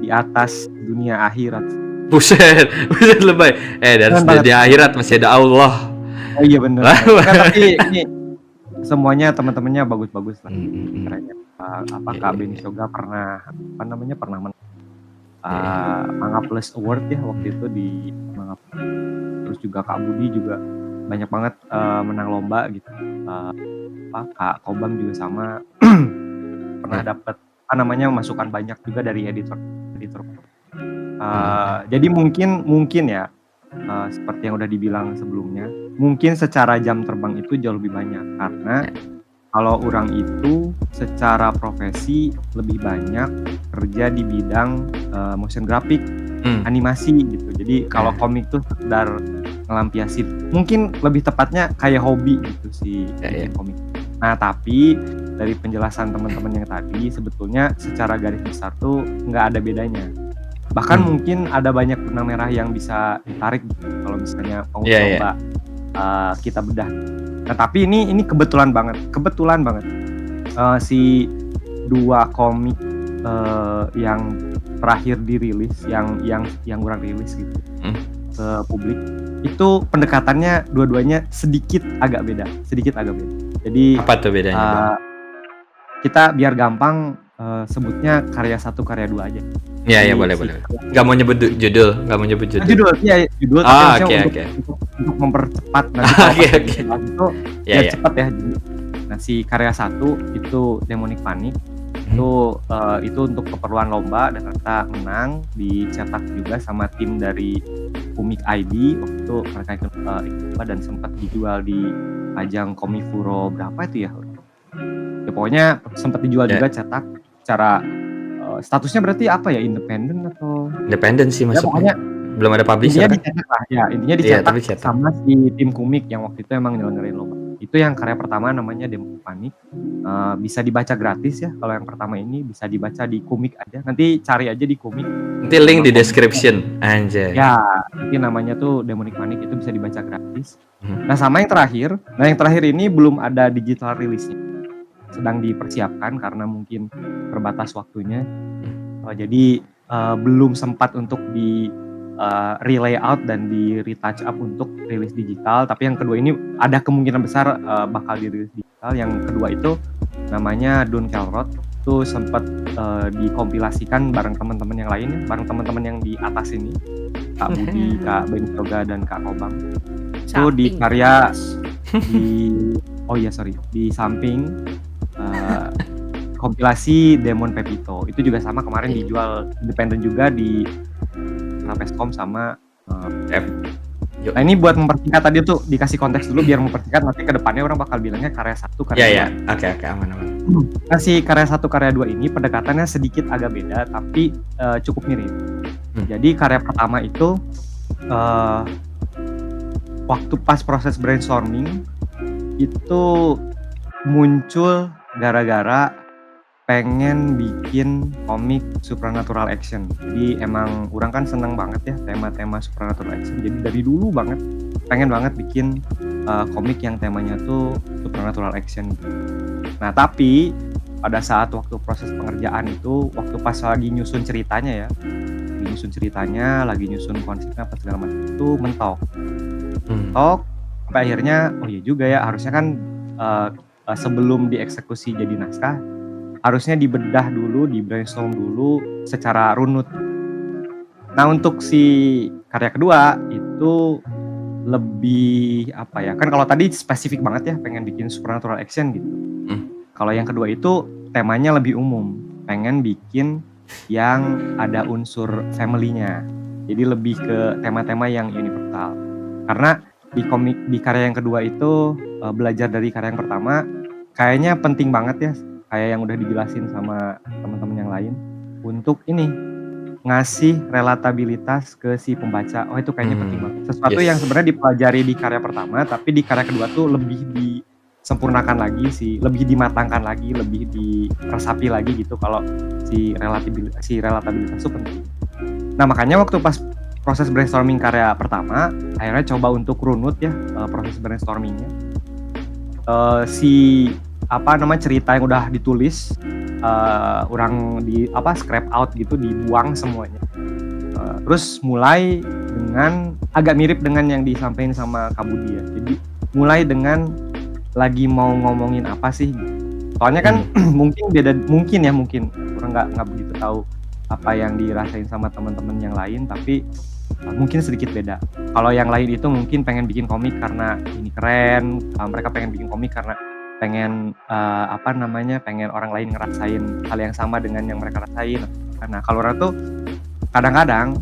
di atas dunia akhirat. Buset lebay. Dari di akhirat masih ada Allah. Oh iya bener. Kan, tapi ini semuanya teman-temannya bagus-bagus lah. Kerennya. Kak Beni Shoga pernah menang Manga Plus Award ya waktu itu di Manga Plus. Terus juga Kak Budi juga banyak banget menang lomba gitu. Kak Kobam juga sama pernah dapat masukan banyak juga dari editor. Jadi mungkin ya seperti yang udah dibilang sebelumnya, mungkin secara jam terbang itu jauh lebih banyak karena kalau orang itu secara profesi lebih banyak kerja di bidang motion graphic, animasi gitu. Jadi kalau komik tuh sekedar ngelampiasin, mungkin lebih tepatnya kayak hobi gitu sih komik. Nah tapi dari penjelasan teman-teman yang tadi sebetulnya secara garis besar tuh nggak ada bedanya. Bahkan mungkin ada banyak benang merah yang bisa ditarik gitu, kalau misalnya mau coba kita bedah. Nah tapi ini kebetulan banget si dua komik yang terakhir dirilis yang kurang rilis gitu ke publik itu pendekatannya dua-duanya sedikit agak beda. Jadi apa tuh bedanya? Kita biar gampang sebutnya karya 1 karya 2 aja. Iya boleh. Gak mau nyebut judul. Judul Oke. Untuk mempercepat nanti Oke. itu cepat ya. Nah si karya 1 itu Demonic Panic itu untuk keperluan lomba dan ternyata menang, dicetak juga sama tim dari Komik ID. Waktu itu mereka ikut lomba dan sempat dijual di ajang Komifuro berapa itu ya? Ya pokoknya sempat dijual juga cetak secara statusnya berarti apa ya, independen atau independen sih maksudnya. Belum ada publisher intinya kan? dicetak lah ya, intinya dicetak sama si tim komik yang waktu itu emang nyelenggarain lomba. Itu yang karya pertama namanya Demonic Panic. Bisa dibaca gratis ya, kalau yang pertama ini bisa dibaca di komik aja, nanti cari aja di komik, Nanti link di description anjay. ya nanti namanya tuh Demonic Panic, itu bisa dibaca gratis. Nah sama yang terakhir ini belum ada digital rilisnya, sedang dipersiapkan karena mungkin terbatas waktunya. Jadi belum sempat untuk di re-layout dan di retouch up untuk rilis digital. Tapi yang kedua ini ada kemungkinan besar bakal dirilis digital. Yang kedua itu namanya Dunkelrod, itu sempat dikompilasikan bareng teman-teman yang lain, bareng teman-teman yang di atas ini, Kak Budi, Kak Beni Shoga dan Kak Kobang. Itu di karya di samping kompilasi Demon Pepito. Itu juga sama, kemarin dijual independen juga di Rapescom sama Yuk. Nah ini buat mempersingkat tadi tuh dikasih konteks dulu biar mempersingkat, nanti ke depannya orang bakal bilangnya karya 1, karya Ya 2. ya, oke aman. Nah si karya 1, karya 2 ini pendekatannya sedikit agak beda tapi cukup mirip. Jadi karya pertama itu waktu pas proses brainstorming itu muncul gara-gara pengen bikin komik supernatural action. Jadi emang orang kan seneng banget ya tema-tema supernatural action. Jadi dari dulu banget pengen banget bikin komik yang temanya tuh supernatural action. Nah tapi pada saat waktu proses pengerjaan itu, waktu pas lagi nyusun ceritanya lagi nyusun konsepnya apa segala macam itu mentok. Sampai akhirnya oh iya juga ya, harusnya kan sebelum dieksekusi jadi naskah harusnya dibedah dulu, di brainstorm dulu secara runut. Nah untuk si karya kedua itu lebih apa ya, kan kalau tadi spesifik banget ya pengen bikin supernatural action gitu. Kalau yang kedua itu temanya lebih umum, pengen bikin yang ada unsur family-nya, jadi lebih ke tema-tema yang universal. Karena di karya yang kedua itu belajar dari karya yang pertama kayaknya penting banget ya, kayak yang udah dijelasin sama teman-teman yang lain, untuk ini ngasih relatabilitas ke si pembaca. Oh itu kayaknya penting banget, sesuatu yang sebenarnya dipelajari di karya pertama tapi di karya kedua tuh lebih disempurnakan lagi sih, lebih dimatangkan lagi, lebih diresapi lagi gitu kalau si relatabilitas itu penting. Nah makanya waktu pas proses brainstorming karya pertama akhirnya coba untuk runut ya proses brainstormingnya. Cerita yang udah ditulis orang scrap out gitu, dibuang semuanya. Terus mulai dengan agak mirip dengan yang disampaikan sama Kak Budi ya. Jadi mulai dengan lagi mau ngomongin apa sih? Soalnya kan mungkin orang nggak begitu tahu apa yang dirasain sama teman-teman yang lain, tapi mungkin sedikit beda. Kalau yang lain itu mungkin pengen bikin komik karena ini keren, mereka pengen bikin komik karena pengen pengen orang lain ngerasain hal yang sama dengan yang mereka rasain. Nah kalau orang tuh kadang-kadang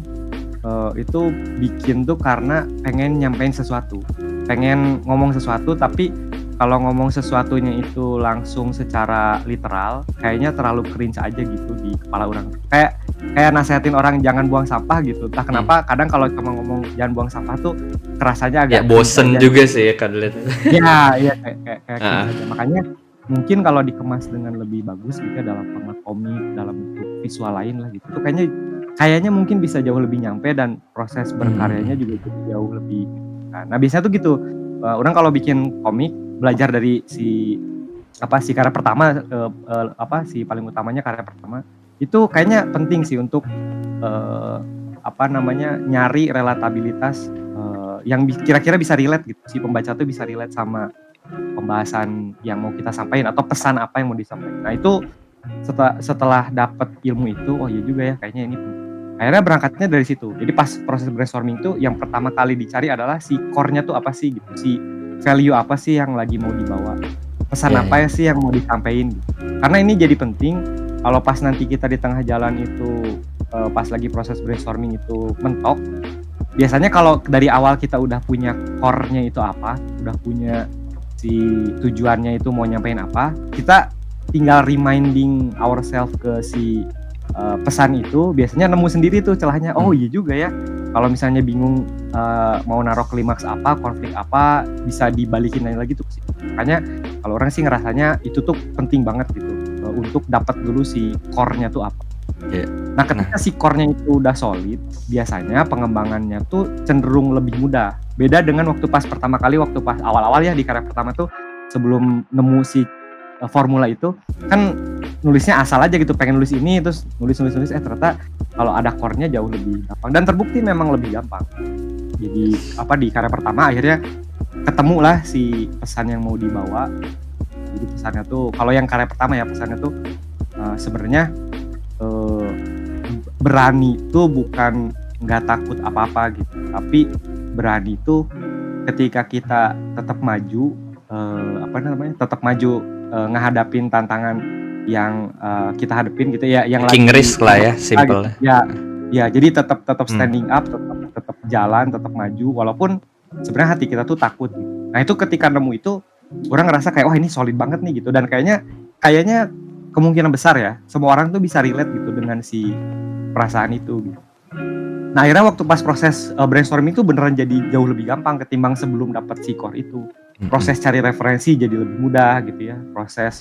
itu bikin tuh karena pengen nyampein sesuatu, pengen ngomong sesuatu, tapi kalau ngomong sesuatunya itu langsung secara literal kayaknya terlalu cringe aja gitu di kepala orang. Kayak nasehatin orang jangan buang sampah gitu. Entah kenapa kadang kalau cuma ngomong jangan buang sampah tuh kerasanya agak ya bosen juga sih ya kan lihat. Iya kayak makanya mungkin kalau dikemas dengan lebih bagus gitu dalam format komik, dalam bentuk visual lain lah gitu. Itu kayaknya mungkin bisa jauh lebih nyampe dan proses berkaryanya juga jauh lebih. Nah biasanya tuh gitu. Orang kalau bikin komik belajar dari si karya pertama, si paling utamanya karya pertama itu kayaknya penting sih untuk nyari relatabilitas yang kira-kira bisa relate gitu, si pembaca tuh bisa relate sama pembahasan yang mau kita sampaikan atau pesan apa yang mau disampaikan. Nah itu setelah dapat ilmu itu, oh iya juga ya kayaknya ini penting. Akhirnya berangkatnya dari situ. Jadi pas proses brainstorming itu yang pertama kali dicari adalah si core-nya tuh apa sih gitu, si value apa sih yang lagi mau dibawa, pesan apa sih yang mau disampaikan gitu. Karena ini jadi penting kalau pas nanti kita di tengah jalan itu pas lagi proses brainstorming itu mentok. Biasanya kalau dari awal kita udah punya core-nya itu apa, udah punya si tujuannya itu mau nyampein apa, kita tinggal reminding ourselves ke si pesan itu, biasanya nemu sendiri tuh celahnya. Oh iya juga ya, kalau misalnya bingung mau naruh klimaks apa, konflik apa, bisa dibalikin lagi tuh. Makanya kalau orang sih ngerasanya itu tuh penting banget gitu untuk dapat dulu si core-nya tuh apa. Nah ketika si core-nya itu udah solid, biasanya pengembangannya tuh cenderung lebih mudah. Beda dengan waktu pas pertama kali, waktu pas awal-awal ya di karya pertama tuh, sebelum nemu si formula itu kan nulisnya asal aja gitu, pengen nulis ini terus nulis ternyata kalau ada core-nya jauh lebih gampang dan terbukti memang lebih gampang. Jadi di karya pertama akhirnya ketemu lah si pesan yang mau dibawa. Jadi pesannya tuh kalau yang karya pertama ya pesannya tuh sebenarnya berani tuh bukan nggak takut apa-apa gitu, tapi berani tuh ketika kita tetap maju tetap maju ngehadapin tantangan yang kita hadapin gitu ya, yang taking risk lah ya, simple. Ya jadi tetap standing up, tetap jalan, tetap maju, walaupun sebenarnya hati kita tuh takut. Nah itu ketika nemu itu, orang ngerasa kayak wah ini solid banget nih gitu, dan kayaknya kemungkinan besar ya semua orang tuh bisa relate gitu dengan si perasaan itu gitu. Nah akhirnya waktu pas proses brainstorming itu beneran jadi jauh lebih gampang ketimbang sebelum dapat si core itu. Proses cari referensi jadi lebih mudah gitu ya. Proses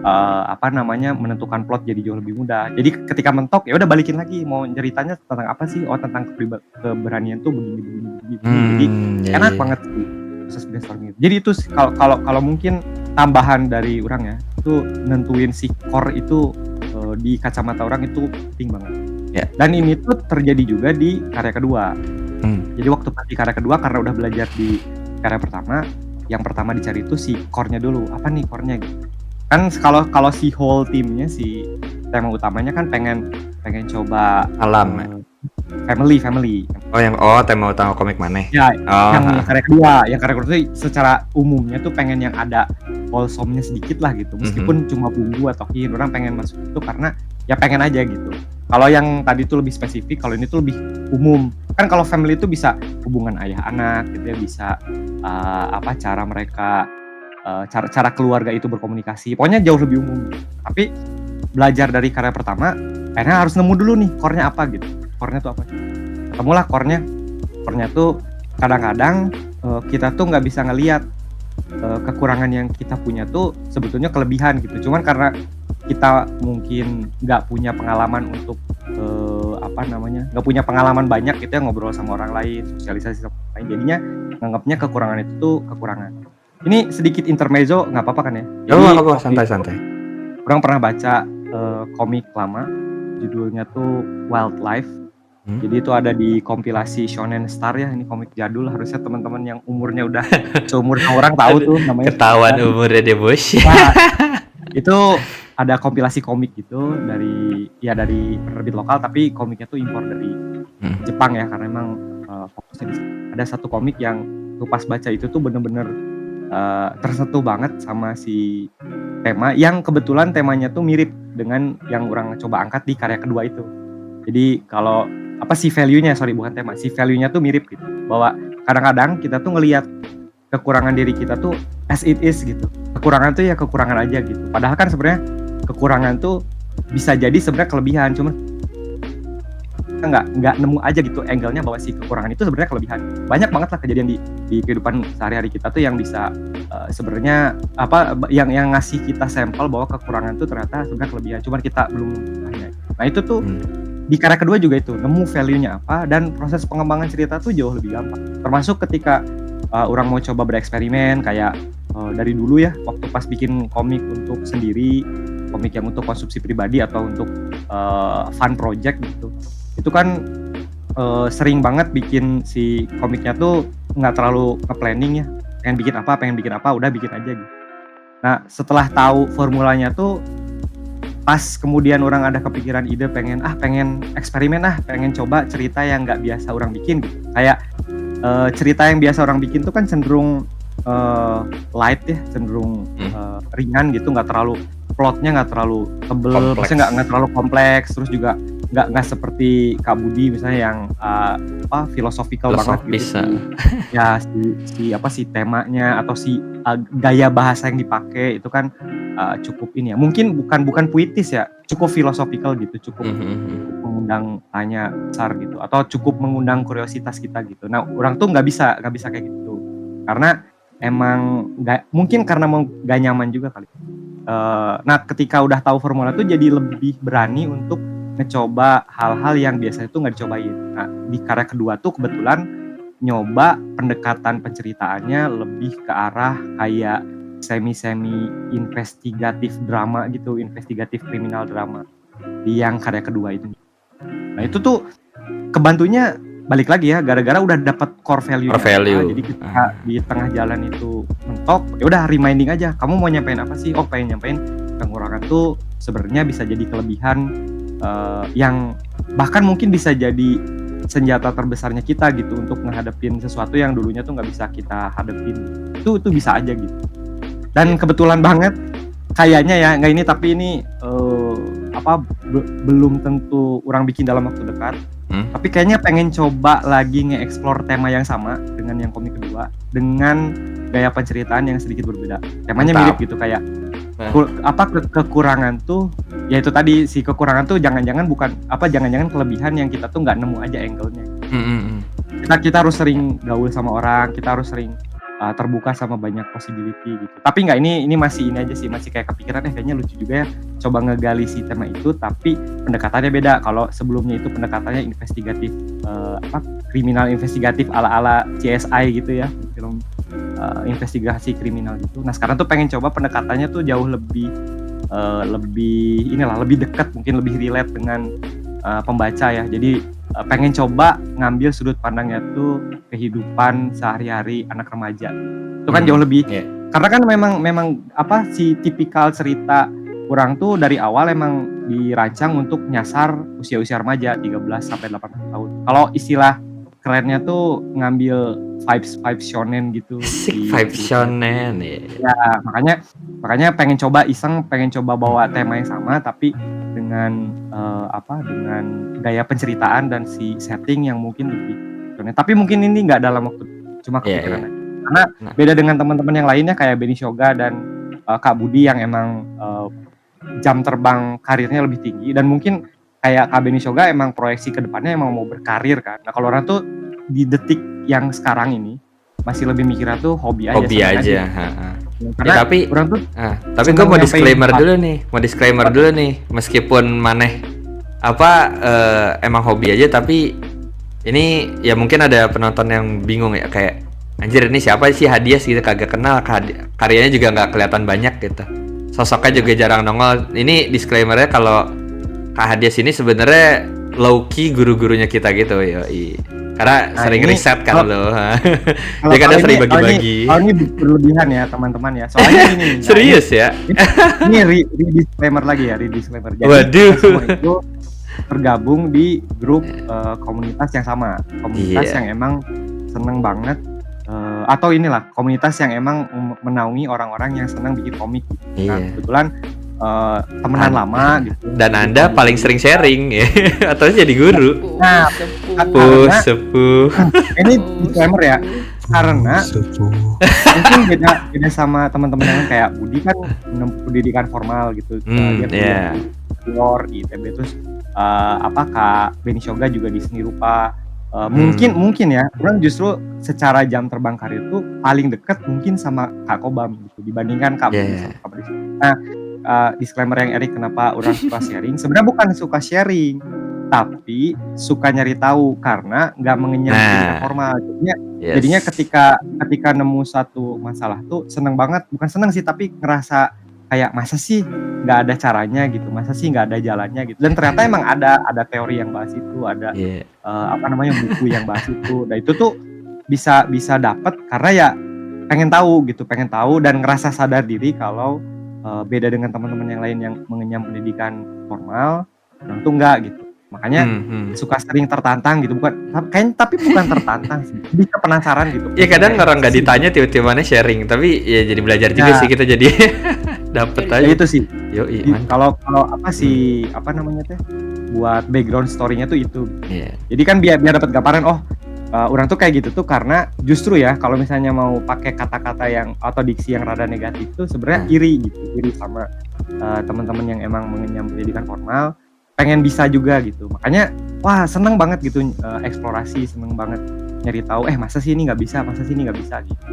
menentukan plot jadi jauh lebih mudah. Jadi ketika mentok ya udah balikin lagi, mau ceritanya tentang apa sih? Oh tentang keberanian tuh begini. Jadi enak banget sih proses brainstorming. Jadi itu kalau mungkin tambahan dari orang ya, itu nentuin si core itu di kacamata orang itu penting banget. Ya. Dan ini tuh terjadi juga di karya kedua. Jadi waktu pas di karya kedua karena udah belajar di karya pertama, yang pertama dicari itu si core-nya dulu. Apa nih core-nya gitu. Kan kalau si whole timnya, si tema utamanya kan pengen coba alam family. Tema utama komik mana? Ya, yang karya kedua itu secara umumnya tuh pengen yang ada wholesome-nya sedikit lah gitu. Meskipun cuma bumbu atau orang pengen masuk itu karena ya pengen aja gitu. Kalau yang tadi itu lebih spesifik, kalau ini tuh lebih umum. Kan kalau family itu bisa hubungan ayah anak gitu ya, bisa cara mereka cara keluarga itu berkomunikasi. Pokoknya jauh lebih umum. Tapi belajar dari karya pertama, akhirnya harus nemu dulu nih core-nya apa gitu. Core-nya tuh apa? Ketemulah core-nya. Core-nya tuh kadang-kadang kita tuh nggak bisa ngelihat kekurangan yang kita punya tuh sebetulnya kelebihan gitu. Cuman karena kita mungkin nggak punya pengalaman untuk nggak punya pengalaman banyak gitu ya, ngobrol sama orang lain, sosialisasi sama orang lain, jadinya nganggapnya kekurangan itu tuh kekurangan. Ini sedikit intermezzo, nggak apa-apa kan ya? Nggak apa-apa, santai-santai. Orang pernah baca komik lama, judulnya tuh Wildlife. Jadi itu ada di kompilasi Shonen Star ya, ini komik jadul, harusnya teman-teman yang umurnya udah seumur orang tahu tuh namanya. Ketahuan umurnya dia bos. Nah, itu ada kompilasi komik gitu dari penerbit lokal, tapi komiknya tuh impor dari Jepang ya, karena emang fokusnya di situ. Ada satu komik yang tuh pas baca itu tuh bener-bener tersentuh banget sama si tema, yang kebetulan temanya tuh mirip dengan yang orang coba angkat di karya kedua itu. Jadi kalau si value-nya, bukan tema, si value-nya tuh mirip gitu, bahwa kadang-kadang kita tuh ngelihat kekurangan diri kita tuh as it is gitu. Kekurangan tuh ya kekurangan aja gitu. Padahal kan sebenarnya kekurangan tuh bisa jadi sebenarnya kelebihan, cuma kita nggak nemu aja gitu angle-nya bahwa si kekurangan itu sebenarnya kelebihan. Banyak banget lah kejadian di kehidupan sehari-hari kita tuh yang bisa sebenarnya yang ngasih kita sampel bahwa kekurangan tuh ternyata sebenarnya kelebihan, cuma kita belum aja. Nah itu tuh di karya kedua juga itu nemu value-nya apa, dan proses pengembangan cerita tuh jauh lebih gampang. Termasuk ketika orang mau coba bereksperimen kayak dari dulu ya, waktu pas bikin komik untuk sendiri, komik yang untuk konsumsi pribadi atau untuk fun project gitu, itu kan sering banget bikin si komiknya tuh nggak terlalu nge-planning ya, pengen bikin apa udah bikin aja gitu. Nah setelah tahu formulanya tuh, pas kemudian orang ada kepikiran ide pengen eksperimen, pengen coba cerita yang nggak biasa orang bikin gitu. Kayak cerita yang biasa orang bikin tuh kan cenderung light ya, cenderung ringan gitu, nggak terlalu plotnya nggak terlalu tebel, maksudnya nggak terlalu kompleks, terus juga nggak seperti Kak Budi misalnya yang philosophical banget gitu. Ya si temanya atau si gaya bahasa yang dipakai itu kan cukup ini ya, mungkin bukan puitis ya, cukup philosophical gitu, cukup mengundang tanya besar gitu, atau cukup mengundang kuriositas kita gitu. Nah orang tuh nggak bisa kayak gitu, karena emang mungkin karena nggak nyaman juga kali. Nah ketika udah tahu formula tuh jadi lebih berani untuk ngecoba hal-hal yang biasanya tuh nggak dicobain. Nah di karya kedua tuh kebetulan nyoba pendekatan penceritaannya lebih ke arah kayak semi investigatif drama gitu, investigatif kriminal drama di yang karya kedua itu. Nah itu tuh kebantunya balik lagi ya, gara-gara udah dapat core value. Jadi ketika di tengah jalan itu mentok, ya udah reminding aja, kamu mau nyampein apa sih? Oh pengen nyampein kekurangan tuh sebenarnya bisa jadi kelebihan yang bahkan mungkin bisa jadi senjata terbesarnya kita gitu untuk menghadapin sesuatu yang dulunya tuh nggak bisa kita hadapin. Itu bisa aja gitu. Dan kebetulan banget kayaknya ya, belum tentu orang bikin dalam waktu dekat. Tapi kayaknya pengen coba lagi nge-explore tema yang sama dengan yang komik kedua dengan gaya penceritaan yang sedikit berbeda. Temanya Mantap. mirip gitu kayak kekurangan tuh ya itu tadi, si kekurangan tuh jangan-jangan kelebihan yang kita tuh nggak nemu aja angle-nya. Kita harus sering gaul sama orang, kita harus sering terbuka sama banyak possibility gitu. Tapi nggak, ini masih aja sih, masih kayak kepikiran kayaknya lucu juga ya coba ngegali si tema itu, tapi pendekatannya beda. Kalau sebelumnya itu pendekatannya investigatif, kriminal investigatif ala CSI gitu ya, film investigasi kriminal gitu. Nah sekarang tuh pengen coba pendekatannya tuh jauh lebih dekat, mungkin lebih relate dengan pembaca ya. Jadi pengen coba ngambil sudut pandangnya tuh kehidupan sehari-hari anak remaja. Itu kan jauh lebih karena kan memang si tipikal cerita kurang tuh dari awal emang dirancang untuk nyasar usia-usia remaja 13 sampai 18 tahun. Kalau istilah kerennya tuh ngambil vibes shonen gitu. Vibes shonen ya. Ya, makanya pengen coba bawa tema yang sama tapi dengan dengan gaya penceritaan dan si setting yang mungkin lebih shonen. Tapi mungkin ini nggak dalam waktu, cuma kepikiran aja. Karena beda dengan teman-teman yang lainnya kayak Benny Shoga dan Kak Budi yang emang jam terbang karirnya lebih tinggi, dan mungkin kayak Kak Benny Shoga emang proyeksi ke depannya emang mau berkarir kan. Nah kalau orang tuh di detik yang sekarang ini masih lebih mikirnya tuh hobi aja. Karena tapi orang tuh tapi gue mau disclaimer dulu nih, meskipun maneh emang hobi aja, tapi ini ya mungkin ada penonton yang bingung ya, kayak anjir ini siapa sih Hadias gitu, kagak kenal, karyanya juga nggak kelihatan banyak gitu, sosoknya juga jarang nongol. Ini disclaimernya kalau Kak Hadias ini sebenarnya low key guru-gurunya kita gitu ya, karena sering riset kan lo. Dia kadang sering bagi-bagi. Ini berlebihan ya teman-teman ya. Soalnya ini serius ya. Ini disclaimer lagi ya, disclaimer. Jadi Waduh. semua itu tergabung di grup komunitas yang sama, komunitas yang emang seneng banget atau inilah komunitas yang emang menaungi orang-orang yang senang bikin komik gitu. Nah, kebetulan temenan lama gitu. Dan Anda paling sering sharing ya, atau jadi guru. Nah, sepuh. Ini disclaimer ya, karena mungkin beda sama teman-teman yang kayak Budi kan menempuh pendidikan formal gitu. Dia kuliah di ITB, terus Kak Benny Shoga juga di seni rupa. Mungkin ya, orang justru secara jam terbang karir tuh paling deket mungkin sama Kak Kobam gitu dibandingkan Kak Budi sama Kak Budi. Nah, disclaimer yang Erik kenapa orang suka sharing, sebenarnya bukan suka sharing, tapi suka nyari tahu karena nggak mengenyam pendidikan formal. Jadinya ketika nemu satu masalah tuh seneng banget, bukan seneng sih tapi ngerasa kayak masa sih nggak ada caranya gitu, masa sih nggak ada jalannya gitu. Dan ternyata emang ada teori yang bahas itu, ada buku yang bahas itu. Nah itu tuh bisa dapet karena ya pengen tahu dan ngerasa sadar diri kalau beda dengan teman-teman yang lain yang mengenyam pendidikan formal, orang tuh enggak gitu. Makanya suka sering tertantang gitu, tapi bukan tertantang sih, bisa penasaran gitu. Iya kadang orang nggak ditanya tiba-tiba mana sharing, tapi ya jadi belajar juga sih kita, jadi dapet aja. Ya itu sih. Kalau buat background story-nya tuh itu. Jadi kan biar dapat gambaran, orang tuh kayak gitu tuh karena justru ya kalau misalnya mau pakai kata-kata yang atau diksi yang rada negatif tuh sebenarnya iri sama teman-teman yang emang mengenyam pendidikan formal, pengen bisa juga gitu. Makanya seneng banget gitu eksplorasi, seneng banget nyari tahu masa sih ini nggak bisa gitu.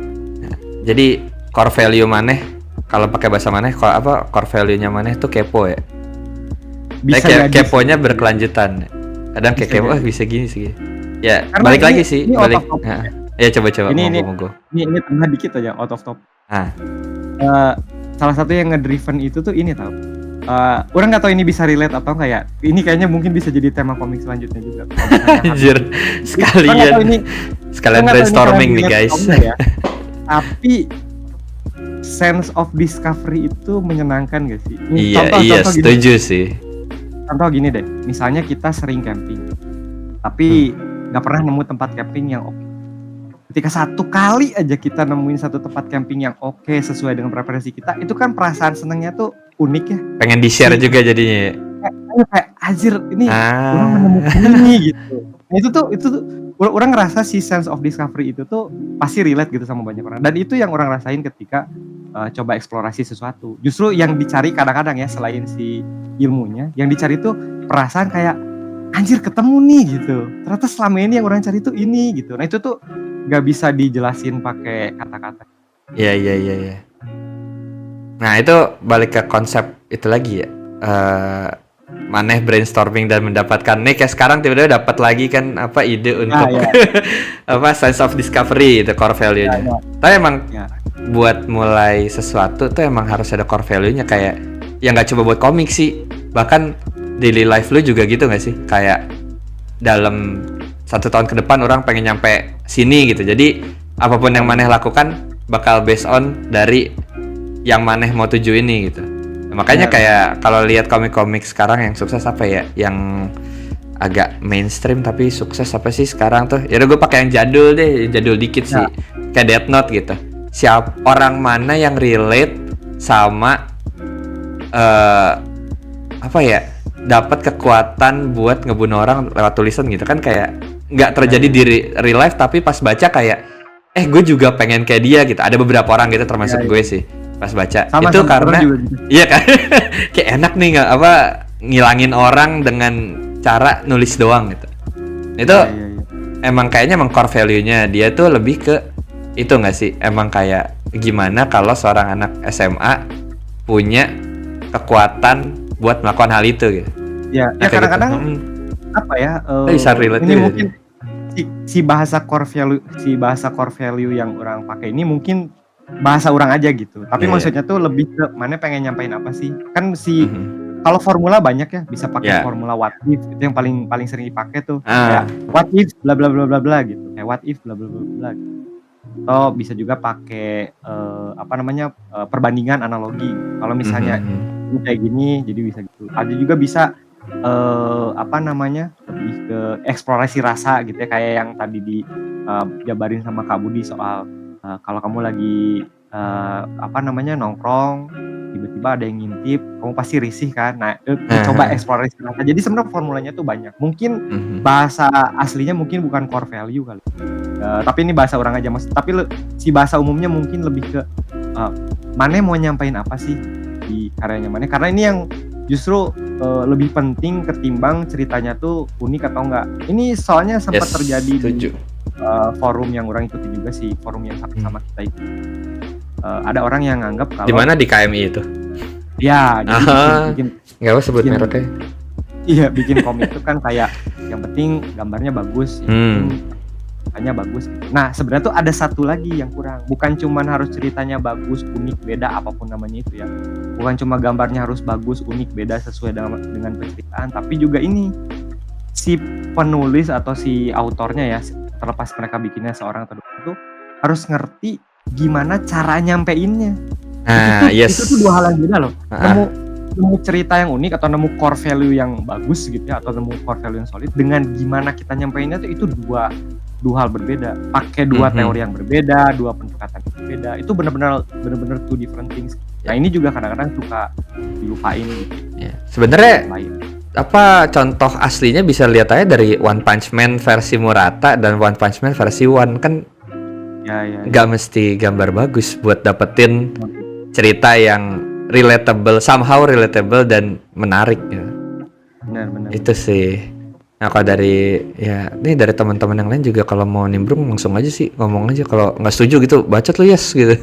Jadi core value maneh kalau pakai bahasa maneh core value-nya maneh tuh kepo ya. Bisa keponya berkelanjutan. Kadang kayak kepo bisa gini sih. Ya, karena balik lagi sih, balik. Ya coba monggo. Ini tengah dikit aja out of top. Salah satu yang ngedriven itu tuh ini tahu. Orang nggak tahu ini bisa relate atau enggak ya. Ini kayaknya mungkin bisa jadi tema komik selanjutnya juga. Anjir, sekalian brainstorming nih guys. Ya. Tapi sense of discovery itu menyenangkan gak sih? Iya, setuju sih. Contoh gini deh, misalnya kita sering camping, tapi nggak pernah nemu tempat camping yang oke. Ketika satu kali aja kita nemuin satu tempat camping yang oke sesuai dengan preferensi kita, itu kan perasaan senengnya tuh unik ya. Pengen di-share juga jadinya. Kayak anjir ini orang Ah. menemukan ini gitu. Nah, itu tuh orang ngerasa si sense of discovery itu tuh pasti relate gitu sama banyak orang. Dan itu yang orang rasain ketika coba eksplorasi sesuatu. Justru yang dicari kadang-kadang ya selain si ilmunya, yang dicari tuh perasaan kayak anjir ketemu nih gitu. Ternyata selama ini yang orang cari tuh ini gitu. Nah itu tuh nggak bisa dijelasin pakai kata-kata. Iya. Nah itu balik ke konsep itu lagi ya. Maneh brainstorming dan mendapatkan nih kayak sekarang tiba-tiba dapat lagi kan apa ide untuk ya. apa sense of discovery itu core value-nya. Ya. Tapi emang Ya. buat mulai sesuatu tuh emang harus ada core value-nya kayak yang nggak coba buat komik sih, bahkan daily life lu juga gitu nggak sih, kayak dalam 1 tahun ke depan orang pengen nyampe sini gitu, jadi apapun yang maneh lakukan bakal based on dari yang maneh mau tuju ini gitu. Makanya kayak kalau lihat komik-komik sekarang yang sukses apa ya, yang agak mainstream tapi sukses apa sih sekarang tuh? Ya udah gue pakai yang jadul deh, jadul dikit sih, kayak Death Note gitu. Orang mana yang relate sama apa ya, dapat kekuatan buat ngebunuh orang lewat tulisan gitu kan, kayak nggak terjadi di real life tapi pas baca kayak gue juga pengen kayak dia gitu. Ada beberapa orang gitu termasuk gue sih pas baca Sama, itu sama, karena orang juga gitu. iya kan kayak enak nih nggak apa ngilangin orang dengan cara nulis doang gitu. Itu Iya. emang kayaknya emang core value-nya dia tuh lebih ke itu nggak sih, emang kayak gimana kalau seorang anak SMA punya kekuatan buat melakukan hal itu gitu. Ya, Nah, kayak kadang-kadang gitu. apa ya? Bisa relate ini juga mungkin si bahasa core value yang orang pakai ini mungkin bahasa orang aja gitu. Tapi Iya. maksudnya tuh lebih ke mana pengen nyampein apa sih? Kan si Mhm. kalau formula banyak ya, bisa pakai Iya. formula what if, itu yang paling sering dipakai tuh. Ah. Kayak what if bla bla bla bla bla gitu. Kayak what if bla bla bla bla gitu. Atau bisa juga pakai perbandingan analogi. Kalau misalnya Mhm. ini kayak gini jadi bisa gitu. Ada juga bisa lebih ke eksplorasi rasa gitu ya, kayak yang tadi dijabarin sama Kak Budi soal kalau kamu lagi nongkrong tiba-tiba ada yang ngintip, kamu pasti risih kan. Nah, coba eksplorasi rasa. Jadi sebenarnya formulanya tuh banyak. Mungkin Mhm. bahasa aslinya mungkin bukan core value kali. Tapi ini bahasa orang aja Mas. Tapi si bahasa umumnya mungkin lebih ke Mane mau nyampein apa sih di karyanya Mane? Karena ini yang justru lebih penting ketimbang ceritanya tuh unik atau enggak. Ini soalnya sempat Yes, terjadi setuju. di forum yang orang ikuti juga sih, forum yang sama kita itu. Ada orang yang nganggap kalau Di mana di KMI itu? ya jadi bikin Nggak usah sebut Bikin- mereknya. iya bikin komik itu kan kayak yang penting gambarnya bagus, yang penting ceritanya bagus gitu. Nah sebenarnya tuh ada satu lagi yang kurang, bukan cuman harus ceritanya bagus, unik, beda apapun namanya itu ya, bukan cuma gambarnya harus bagus, unik, beda sesuai dengan penceritaan, tapi juga ini si penulis atau si autornya ya, terlepas mereka bikinnya seorang atau dua itu harus ngerti gimana cara nyampeinnya. Nah, Itu tuh dua hal yang beda loh. Ah. Nemu cerita yang unik atau nemu core value yang bagus gitu ya, atau nemu core value yang solid dengan gimana kita nyampeinnya tuh itu dua hal berbeda. Pakai dua Mhm. teori yang berbeda, dua pendekatan yang berbeda. Itu benar-benar two different things. Nah, ini juga kadang-kadang suka dilupain gitu. Ya. Sebenarnya Lain. apa contoh aslinya bisa lihat aja dari One Punch Man versi Murata dan One Punch Man versi One, kan Ya. nggak mesti gambar bagus buat dapetin cerita yang somehow relatable dan menarik ya. Benar. Itu sih. Nah kalau dari teman-teman yang lain juga kalau mau nimbrung langsung aja sih ngomong aja, kalau nggak setuju gitu bacot lu yes gitu.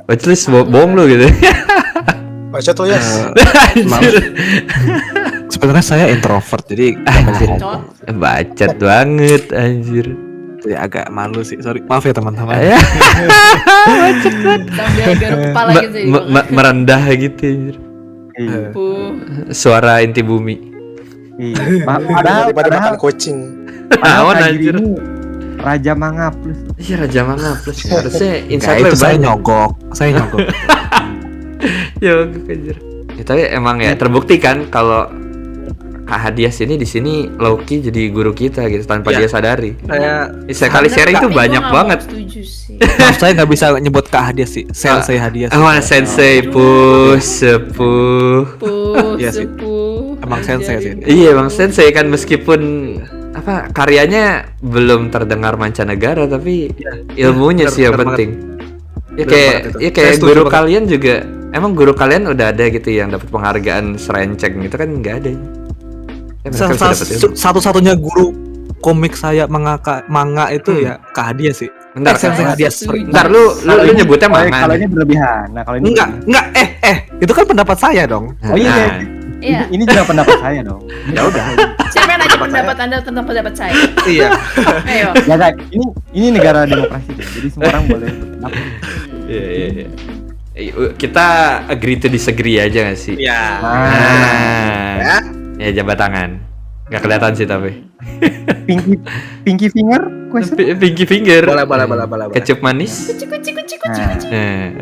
Bacot lu bohong lu gitu. Baca tuh ya. Anjir. Sebenarnya saya introvert jadi Bacot banget anjir. ya agak malu sih. Sorry, maaf ya teman-teman. Ya, Sambil garuk kepala gitu sih. merendah gitu anjir. Iya. Suara inti bumi. Iya. Daripada Padahal makan kucing. Naon, Kajiri anjir. ini Raja Manga Plus. Iya Raja Manga Plus harusnya Nggak, insight itu lebih saya banyak. nyogok. Ya anjir. Ya, tapi emang ya terbukti kan kalau Kak Hadias ini di sini Loki jadi guru kita gitu tanpa Iya. dia sadari. Saya Sekali sharing tuh banyak banget. Setuju sih. maaf, saya nggak bisa nyebut Kak Hadias sih. Sensei Hadias. Oh, Sensei sepuh. Puh, Iya sih. sepuh. Mang Sensei sih. Iya Bang Sensei kan meskipun apa karyanya belum terdengar mancanegara tapi ilmunya sih yang bener penting. Ya Bener kayak banget itu. ya kayak Saya setuju guru banget. kalian juga emang guru kalian udah ada gitu yang dapat penghargaan serenceng gitu kan nggak ada. Ya, mereka bisa dapat ilmu. Satu-satunya guru komik saya manga itu ya Kak Hadiah sih. Bentar, Sensei Saya Hadiah. setuju. bentar lu nyebutnya manga. Kalau nih. ini berlebihan. Nah, kalau ini Enggak, itu kan pendapat saya dong. Oh iya, Nah, Iya. ini juga pendapat saya dong. Ya udah. Siapa yang nanya pendapat Anda tentang pendapat saya? Iya. Ayo. Ya kan, ini negara demokrasi kan. Jadi semua orang boleh berpendapat. iya. Kita agree to disagree aja gak sih? Iya. Nah, ya jabat tangan. Nggak kelihatan sih tapi. Pinky finger question. Pinky finger. Boleh. Kecup manis. Nah,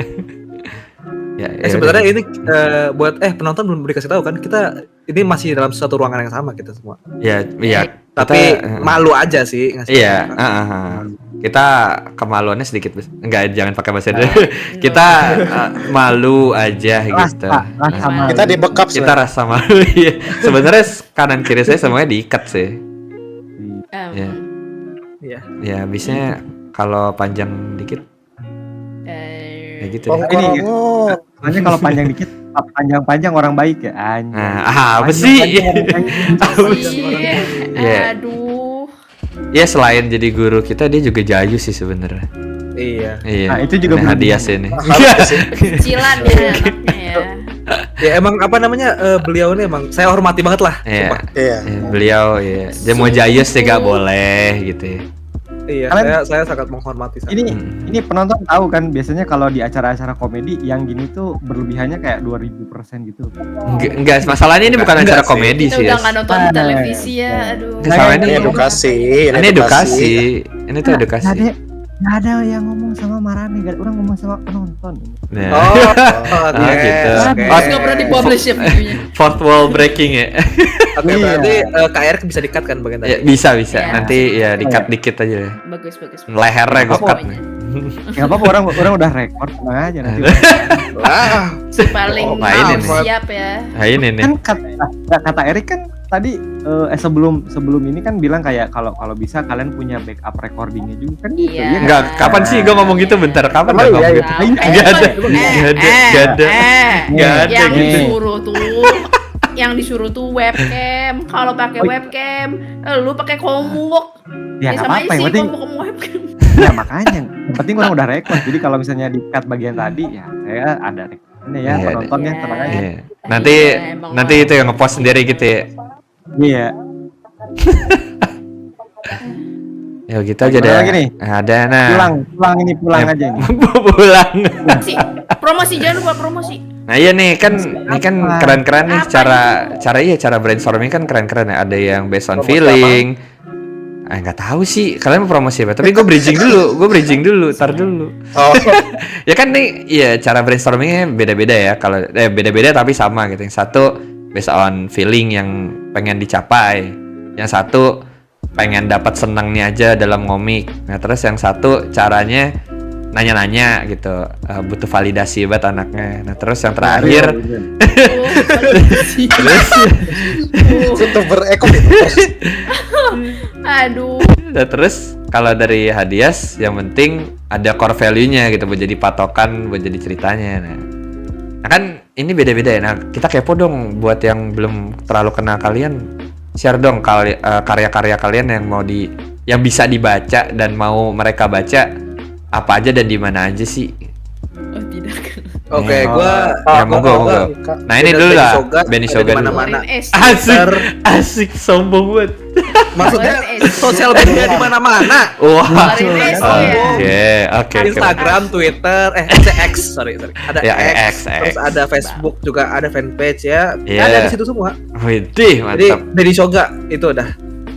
Ya, Sebenarnya ini buat penonton belum dikasih tahu kan, kita ini masih dalam satu ruangan yang sama kita semua. ya, Tapi kita, malu aja sih ngasih. iya, kita kemaluannya sedikit, enggak jangan pakai bahasa Indonesia. Kita malu aja gitu. rasa malu. Kita dibekap Kita rasa malu. Iya. Sebenarnya kanan kiri saya semuanya diikat sih. Ya, Iya. ya biasanya kalau panjang dikit kayak gitu. deh. Ini soalnya kalau panjang dikit, panjang-panjang orang baik ya. Anjay. Nah, apa sih? Iya. Aduh. Ya selain jadi guru kita dia juga jayu sih sebenarnya. Iya. Iya. Nah, itu juga Ini hadiah sih ini. Kecilan ya anaknya ya. Ya emang apa namanya beliau ini emang saya hormati banget lah. Iya. Sumpah. Iya. Ya, beliau ya. Dia mau jayus sih gak boleh gitu ya. Iya, Kalian- saya sangat menghormati. Ini penonton tahu kan biasanya kalau di acara-acara komedi yang gini tuh berlebihannya kayak 2000% gitu. Enggak, masalahnya ini bukan Enggak acara sih. komedi Kita sih. udah Yes. nggak nonton Nah, televisi ya, aduh. Sama Ini edukasi. Ini edukasi. Ini tuh edukasi. Nggak ada yang ngomong sama Marani, nggak ada orang ngomong sama penonton. Nah. Oh, oke. Ah, gitu. Oke. Oh, Nggak pernah dipublish ya videonya. Fourth wall breaking ya. Oke, Iya. berarti KR bisa di-cut kan bagian Ya, tadi. bisa. Iya. Nanti ya di-cut dikit aja ya. Bagus. Lehernya gue cut nih. Nggak apa-apa, orang udah rekor, tenang aja nanti. Wah, Si paling Oh, mainin nih. siap ya. Nah ini nih. Kan kata Erik kan tadi sebelum ini kan bilang kayak kalau bisa kalian punya backup recordingnya juga kan gitu Iya. ya. Enggak, kapan sih gue ngomong gitu bentar? Kapan Oh, gue iya, ngomong iya. gitu? Nggak ada. Nggak ada. Nggak ada Yang gitu. disuruh tuh webcam. Kalau pakai webcam, lu pakai komuk. Ya nggak sama apa-apa, yang isi penting komuk webcam. ya makanya yang penting orang udah record. Jadi kalau misalnya di cut bagian tadi ya saya ada recordnya ya, Iya, penontonnya iya. tenang aja. Iya. Nanti itu yang ngepost sendiri gitu ya. Iya. Ya gitu aja deh. Gimana lagi nih? Ada nah. Pulang aja ini. Pulang. Promosi jangan lupa promosi. Nah iya nih kan ini kan keren-keren nih cara brainstorming kan keren-keren ya. Ada yang based on feeling. Nggak tahu sih kalian mau promosi apa. Tapi gue bridging dulu, tar dulu. Oh, Ya kan nih, ya cara brainstormingnya beda-beda ya. Kalau beda-beda tapi sama gitu. Yang satu based on feeling yang pengen dicapai. Yang satu pengen dapat senangnya aja dalam ngomik. Nah terus yang satu caranya nanya-nanya gitu, butuh validasi buat anaknya. Nah terus yang terakhir, terus, itu berekor itu. Aduh. nah, terus kalau dari Hadias yang penting ada core value-nya gitu, buat jadi patokan, buat jadi ceritanya. Nah kan ini beda-beda ya. Nah kita kepo dong buat yang belum terlalu kenal kalian. Share dong karya-karya kalian yang bisa dibaca dan mau mereka baca apa aja dan di mana aja sih. Oh tidak. Oke, Ya, gua ya monggo. Nah ini dulu lah, Benny Shogun Ada di dulu. mana-mana. Asik sombong banget. Maksudnya Keluarin S. sosial media di mana-mana. Wah. Keluarin S ya. Oke. Instagram, Twitter, X, sorry. Ada Ya, X, X. terus ada Facebook juga, ada fanpage ya. Iya. Ada di situ semua. Widih, Jadi mantap. Benny Shoga itu udah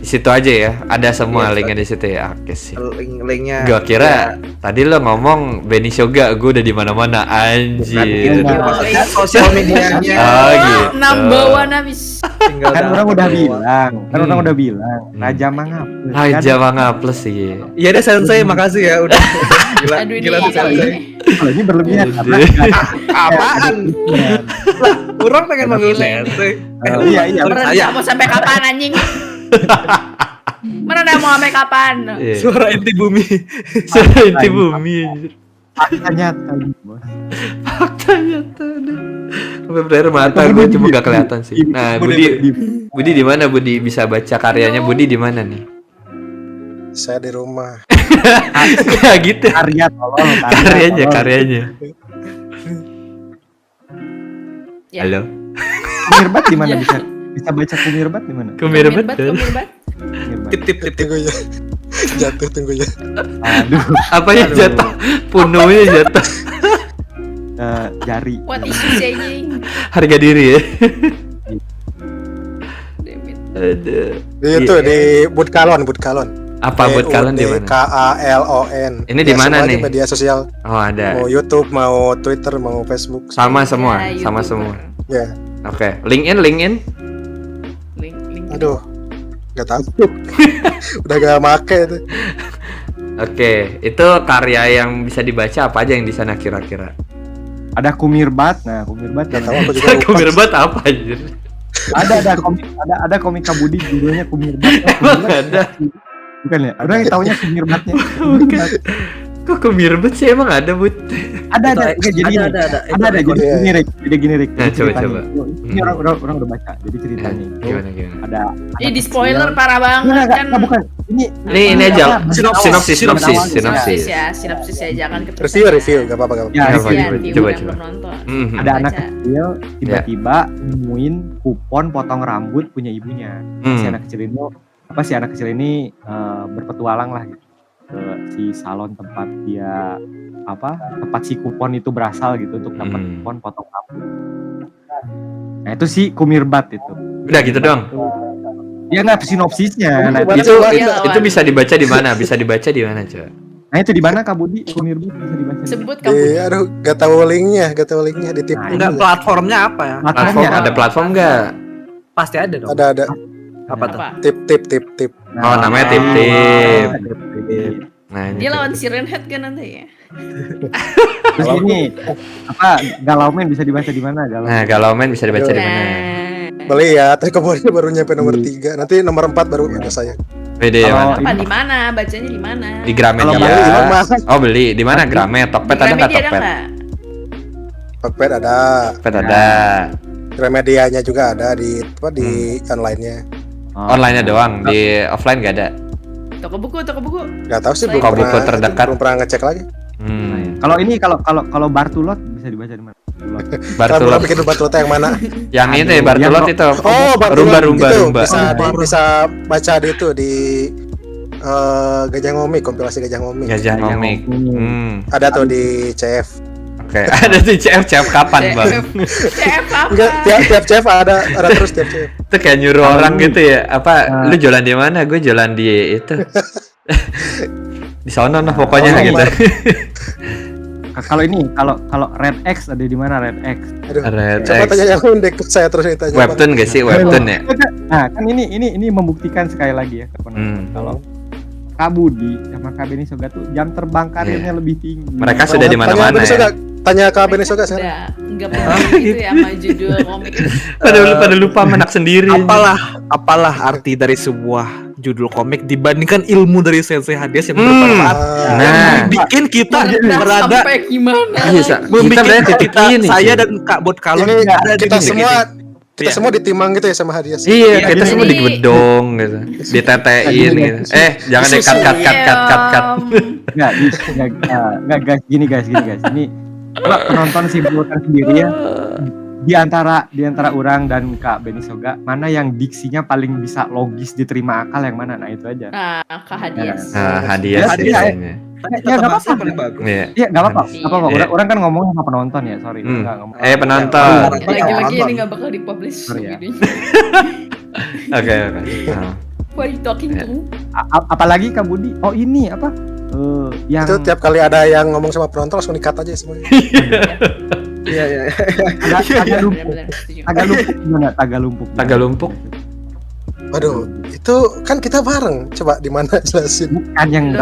Di situ aja ya. Ada semua Iya, linknya di situ ya. Oke sih. Linknya. Gua kira tadi lo ngomong Benny Shoga, gue udah di mana-mana anjir. Bukan, maksudnya sosial medianya. Oh, gitu. Number one habis. Tinggal Kan orang udah bilang, Hmm. Raja Mangapus. Aja Bang Plus sih. Iya deh Sensei, makasih ya udah. Gila, Aduh gila ini. tuh Sensei. Kalau ini berlebihan karena Apaan? Orang pengen manggil Sensei. iya iya. Merendah mau sampai kapan anjing? Merendah mau sampai kapan? Iya. Suara inti bumi. Suara inti bumi anjir. Fakta nyata bos. Fakta nyata deh. Sampai berair mata gue cuma gak kelihatan sih. Nah, Budi di mana Budi bisa baca karyanya Budi di mana nih? Saya di rumah. Ya gitu. Karya tolong. Karyanya. Ya. Halo. Kumirbat di mana bisa baca kumirbat di mana? Kumirbat. Kumirbat. Kumirbat. Tip. Tunggu ya. Jatuh tunggu ya. Aduh, Apa ya jatuh? Punuhnya jatuh. jari. What is you saying? Harga diri ya. Damn it. Aduh. Itu Iya. di Budkalon. Apa buat kalian di mana? KALON. Ini di mana nih? Media sosial. Oh, ada. Mau YouTube, mau Twitter, mau Facebook. Sama semua, Ya, sama YouTuber. semua. Ya. Oke, LinkedIn. Link. Aduh. Gak tahu. Udah gak make itu. Oke, itu karya yang bisa dibaca apa aja yang di sana kira-kira? Ada kumirbat. Nah, kumirbat Gak yang tahu aku juga lupa. Kumirbat apa anjir? ada komik Kabudi judulnya kumirbat. Emang ada? Bukan ya? Orang yang taunya kumirbatnya. Bukan. Kok kumirbat sih emang ada, Bud? Ada. Nggak, jadi ada. Ada jadi Iya. gini Rick. Nah, Jadi ceritanya. coba. Ini orang udah baca. Jadi ceritanya itu Gimana? ada Ih di spoiler parah banget kan. Enggak, bukan. Ini Ini aja. Sinopsis. Sinopsis ya, sinopsis ya jangan keterusan. Review, gak apa-apa. Ya, Apa, Kasihan coba, viewer coba. dan penonton. Mhm. ada anak Baca. kecil tiba-tiba nemuin kupon potong rambut punya ibunya. Si Hmm. anak kecil ini berpetualang lah gitu ke si salon tempat si kupon itu berasal gitu untuk dapat kupon potong rambut. Nah itu si kumirbat itu. Udah gitu dong. Dia nggak sinopsisnya. Nah Itu bisa dibaca di mana? Bisa dibaca di mana, coba? itu di mana Kak Budi? Kumirbat bisa dibaca. Sebut kamu. Aduh, gak tahu linknya di tip. Nah, Enggak, platformnya apa ya? Platform ada platform nggak? Pasti ada dong. Ada. Apa tuh? Apa? Tip. Oh, namanya tip. Nah, ini Dia tuh. lawan si Renhead kan nanti ya. Terus ini Galaumen bisa dibaca di mana? Nah, kalau main bisa dibaca di mana? Beli ya, tapi kemarin baru nyampe nomor 3. Nanti nomor 4 baru ada saya. Beda ya, Kalau mantap. Apa di mana? Bacanya di mana? Di Gramet Kalau ya. beli, Bang, Mas. Oh, beli. Di mana Gramet? Tokped ada nggak Gramedia ada Tokped? nggak? Tokped ada. Tokped ada. Remedianya juga ada di online-nya. Online-nya doang, di offline nggak ada. Toko buku. Gak tahu sih, Toko buku terdekat. belum pernah ngecek lagi. Kalau Bartulot bisa dibaca di mana? Saya Bartulot. belum bikin Bartulot yang mana? Yang ini ya Bartulot itu. Oh, Bartulot Rumba. gitu. Bisa baca di itu di Gajah Ngomik, kompilasi Gajah Ngomik. Gajah Ngomik. Ada tuh di CF. Oke, ada di CF kapan, Bang? CF apa? Enggak, tiap CF ada terus tiap CF. Itu kayak nyuruh orang gitu ya. Apa lu jualan di mana? Gue jualan di itu. Di sana nah pokoknya Oh, gitu. Kalau Red X ada di mana Red X? Aduh. Red Coba X. tanya yang undek saya terus ditanya. Webtoon gak sih? Webtoon ya? Nah kan ini membuktikan sekali lagi ya kalau Kak Budi sama Kak Beni Soga tuh jam terbang karirnya lebih tinggi. Mereka sudah di mana-mana ya. Tanya Kak Beni Soga sekarang. Enggak pernah gitu ya sama judul komik. Pada lupa menak sendiri. Apalah arti dari sebuah judul komik dibandingkan ilmu dari Sensei Hades yang bermanfaat. Nah, Bikin kita Merendah berada sampai gimana? iya, kita membuat berada titik ini. saya sih. dan Kak Bot Kalon Ini ada di kita titik semua ini. kita Iya. semua ditimang gitu ya sama hadiah. Iya, kita Jadi- semua digedong gitu. Ditetein gitu. Jangan cut. Nggak guys, gini guys. Ini kalau penonton simpulkan sendiri ya. Di antara orang dan Kak Beni Soga, mana yang diksinya paling bisa logis diterima akal yang mana? Nah itu aja. Nah, Kak Hadias. Hadiah sih Hadiah, kayaknya. Ya nggak apa-apa. paling bagus. Iya. Iya nggak apa-apa. Iya. Nggak apa-apa. Iya. Orang kan ngomong sama penonton ya, sorry. Nggak ngomong. Penonton. Lagi-lagi ini nggak bakal dipublish Sorry ya. videonya. Oke. Who are you talking to? Apalagi Kak Budi. Oh ini apa? Yang Itu tiap kali ada yang ngomong sama penonton langsung di-cut aja semuanya. Iya iya. Tagalumpuk. Benar-benar setuju. Tagalumpuk gimana? Tagalumpuk. Tagalumpuk. Waduh, itu kan kita bareng. Coba di mana jelasin? Bukan yang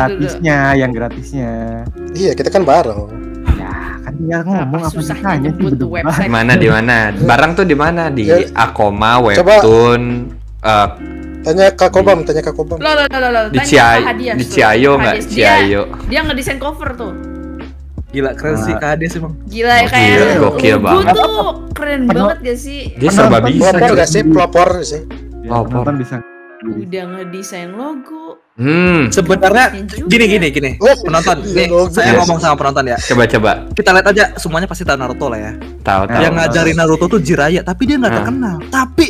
gratisnya. Iya, kita kan bareng. Ya, kan tinggal ngomong apa susahnya susahnya sih nyebut tuh berdua. website. Di mana? Barang tuh di mana? Di Ya. Akoma, Coba. Webtoon, Tanya Kak Kobam. Loh, di tanya Kak Hadias di tuh. Ciayo Kak nggak? Hadias. Ciayo. Dia ngedesain cover tuh. Gila keren sih Kak Hades emang. Gila ya Gokil, kayak gokil logo banget. tuh keren banget gak sih? Dia serba Penonton bisa. Pelopor cuy. nggak sih? Pelopor sih. Ya, Oh, penonton bisa. Udah ngedesain logo. Sebenarnya juga. gini. Oh, Penonton, iya, nih logo. saya Yes. ngomong sama penonton ya. Coba. Kita lihat aja semuanya pasti tahu Naruto lah ya. Tahu. Yang ngajarin Naruto tuh Jiraiya, tapi dia nggak Ah. terkenal. Tapi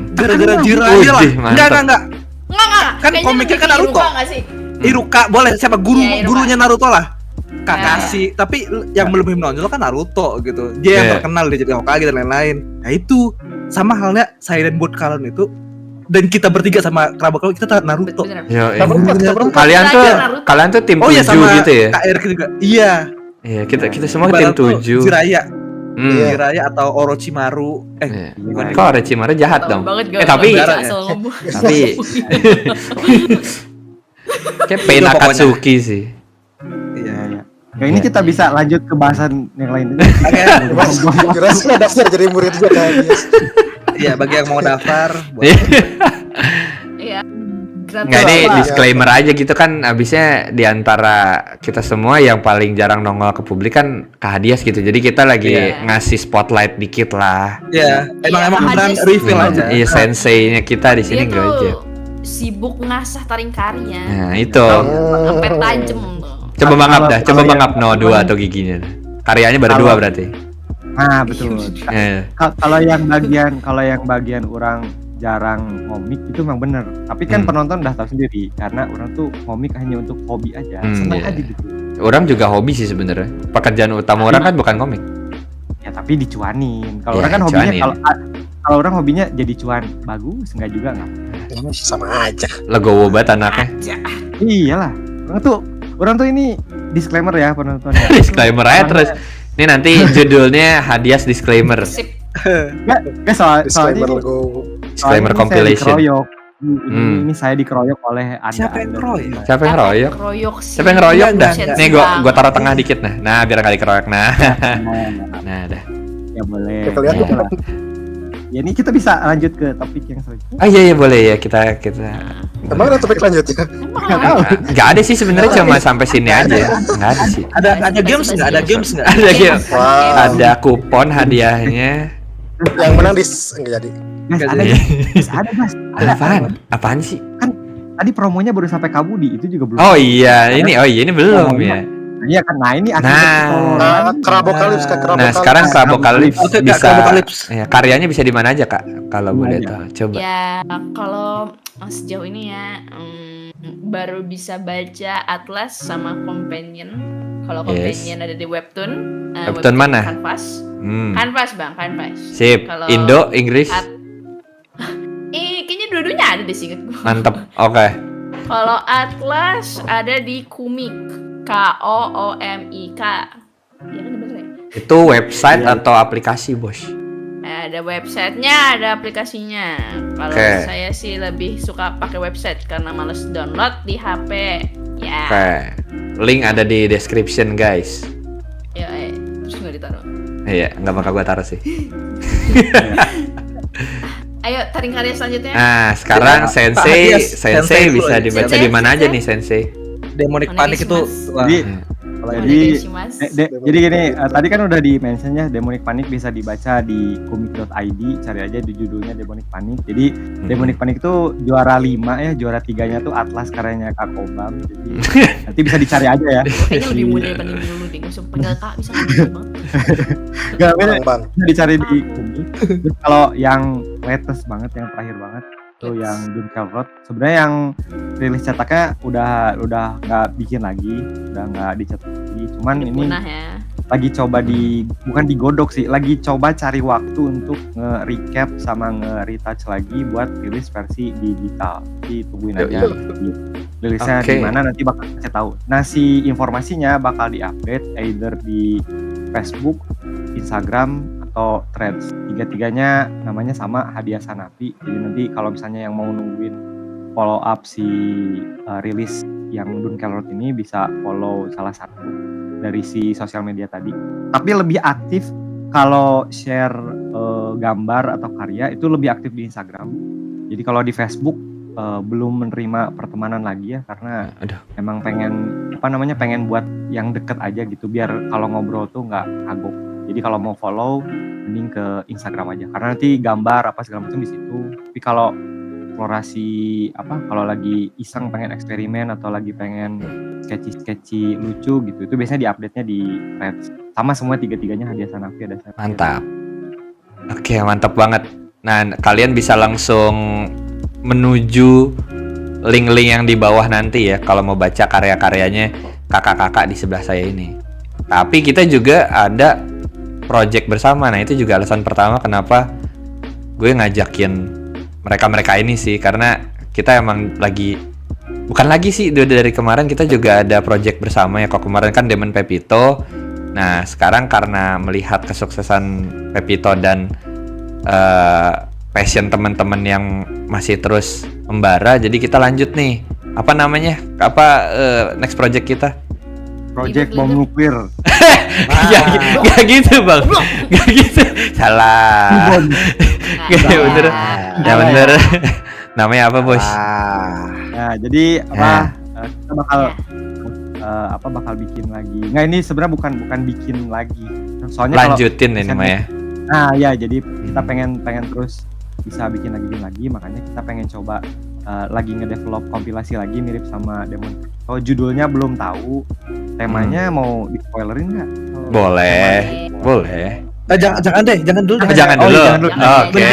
gara-gara Terkenal. Jiraiya lah. Wih, mantap. Enggak. Enggak. Kan Kayaknya komiknya kan lebih Naruto. Iruka nggak sih? Iruka boleh siapa Iya, Iruka. gurunya Naruto lah. Ya. Kakashi, tapi yang belum menonjol kan Naruto gitu. Dia yang Iya. terkenal dia jadi Hokage dan lain-lain. Nah itu sama halnya saya dan buat kalian itu dan kita bertiga sama kerabat kalau kita tahu Naruto. Bener. Yo, Kita berempat. kalian tuh tim Oh iya 7 sama gitu ya? Kak Erik juga. Iya. Iya, kita semua tim Ibarat tuh 7. Jiraiya, Iya. Jiraiya atau Orochimaru. Iya. bukan Kok Orochimaru jahat Tahu dong? banget Tapi Gara ya. asal ngomong. tapi kayak Pain Itu pokoknya. Akatsuki sih. Iya. Ya. Ya ini kita bisa lanjut ke bahasan yang lain. Kira sih daftar jadi murid juga Kak Hadias. Iya, bagi yang mau daftar Iya. Nggak, ini Apa? disclaimer aja gitu kan, abisnya di antara kita semua yang paling jarang nongol ke publik kan Kak Hadias gitu. Jadi kita lagi Iya. ngasih spotlight dikit lah. Iya, emang Iya, beneran Hades reveal itu- aja. Iya, senseinya kita di sini Dia gue aja. tuh sibuk ngasah taring karya. Nah, itu. Sampai tajem tuh. Coba mangap dah, coba Kalau mangap yang- no 2 atau giginya. Karyanya baru 2 Kalau- berarti. Nah, betul. Eh, Kalau yang bagian orang jarang komik itu memang bener. Tapi kan penonton udah tahu sendiri karena orang tuh komik hanya untuk hobi aja, seneng iya. aja gitu. Orang juga hobi sih sebenarnya. Pekerjaan utama orang kan bukan komik. Ya tapi dicuanin. Kalau Ya, orang kan hobinya cuanin. kalau orang hobinya jadi cuan bagus, enggak juga enggak. Sama aja. Legowo banget anaknya. Aja. Iyalah. Orang tuh ini disclaimer ya penonton. Disclaimer aja terus. Ini nanti judulnya Hadias disclaimer. Sip. Enggak soalnya Disclaimer ini- logo. Disclaimer soalnya ini saya compilation. dikeroyok. Hmm. Ini saya dikeroyok oleh Anda. Siapa yang keroyok? Siapa yang ngeroyok? Keroyok sih. Siapa yang ngeroyok Enggak, dah? enggak. Nih gua taruh tengah dikit nah. Nah, biar kali keroyok nah. Nah, dah. Ya boleh. Ya, kelihatan. Itulah. Ya ini kita bisa lanjut ke topik yang selanjutnya. Oh iya boleh ya kita. Emang ada topik lanjutnya? Nggak tahu. Nggak ada sih sebenarnya, cuma sampai sini aja. Nggak ada sih. Ada games nggak? Ada games nggak? Ada game. Wow. Ada kupon hadiahnya. Yang menang enggak jadi. Gas, Nggak ada jadi. gas, ada gas. Apaan? Apaan sih? Tadi promonya baru sampai Kabudi, itu juga belum. Oh iya, ini belum ya. Iya kan, nah ini Nah. Kerabokalips Kak, Kerabokalips. Nah, sekarang Krabokalips Oke, Kak, bisa Krabokalips. ya, karyanya bisa di mana aja, Kak? Kalau boleh Mana? tahu. Coba. Ya, kalau sejauh ini ya baru bisa baca Atlas sama Companion. Kalau Yes. Companion ada di Webtoon. Webtoon mana? Canvas. Hmm. Canvas, Bang, Canvas. Sip. Kalau Indo, Inggris. Kayaknya dua-duanya ada deh seinget gue. Mantep. Oke. Kalau Atlas ada di Komik. KOOMIK. Ya kan bener ya? Itu website atau aplikasi, Bos? Ada websitenya, ada aplikasinya. Kalau Oke. saya sih lebih suka pakai website karena males download di HP. Ya. Oke. Link ada di description, guys. Ya, terus nggak ditaruh. Iya, nggak bakal gua taruh sih. Ayo, taring karya selanjutnya. Nah, sekarang Pak Sensei Hadias, Sensei Sensei bisa dulu. dibaca Sensei, di mana aja Sensei. nih, Sensei? Demonic Panic itu wah. Jadi, Boleh jadi Mas. jadi gini, tadi kan udah di mention ya, Demonic Panic bisa dibaca di komik.id, cari aja di judulnya Demonic Panic. Jadi Demonic Panic itu juara 5 ya, juara 3-nya tuh Atlas karyanya Kak Kobam. Jadi nanti bisa dicari aja ya. Kayaknya lebih mudah dibanding dulu deh. Nggak usah panggil Kak, bisa ngomong banget. Gak beda, Bang. bisa dicari di komik. Terus kalau yang latest banget, yang terakhir banget tuh yang Dunkel Road, sebenarnya yang rilis cetaknya udah nggak bikin lagi, udah nggak dicetak lagi. Cuman ini Punah ya. lagi coba bukan digodok sih, lagi coba cari waktu untuk nge-recap sama nge-retouch lagi buat rilis versi digital. Jadi tungguin aja rilisnya Oke. di mana, nanti bakal saya tahu. Nah, si informasinya bakal di-update either di Facebook, Instagram, atau Threads. Tiga-tiganya namanya sama, Hadiah Sanapi. Jadi nanti kalau misalnya yang mau nungguin follow up si rilis yang Dunkelrot ini bisa follow salah satu dari si sosial media tadi. Tapi lebih aktif kalau share gambar atau karya itu lebih aktif di Instagram. Jadi kalau di Facebook belum menerima pertemanan lagi ya, karena Aduh. emang pengen buat yang deket aja gitu, biar kalau ngobrol tuh nggak kagok. Jadi kalau mau follow mending ke Instagram aja, karena nanti gambar apa segala macam di situ. Tapi kalau eksplorasi kalau lagi iseng pengen eksperimen atau lagi pengen sketchy lucu gitu, itu biasanya diupdate-nya di Threads. Sama semua tiga-tiganya Hadiah Sanapi ada saya. Mantap. Oke, mantap banget. Nah, kalian bisa langsung menuju link-link yang di bawah nanti ya kalau mau baca karya-karyanya kakak-kakak di sebelah saya ini. Tapi kita juga ada project bersama. Nah, itu juga alasan pertama kenapa gue ngajakin mereka-mereka ini sih, karena kita emang bukan lagi sih, udah dari kemarin kita juga ada project bersama ya. Kalau kemarin kan Demon Pepito. Nah, sekarang karena melihat kesuksesan Pepito dan passion teman-teman yang masih terus membara, jadi kita lanjut nih. Apa namanya? Next project kita? Project Bom Nuklir. Gak gitu bang, gak gitu. Salah. Gak bener. Ya bener. Namanya apa bos? Nah, jadi kita bakal bikin lagi. Nggak, ini sebenarnya bukan bikin lagi. Soalnya Lanjutin ini mah ya. Nah ya, jadi kita pengen terus bisa bikin lagi, makanya kita pengen coba lagi ngedevelop kompilasi lagi mirip sama Demon. Kalau judulnya belum tahu, temanya mau di spoilerin nggak? Boleh. Jangan dulu. Jangan dulu. jangan dulu. Oke.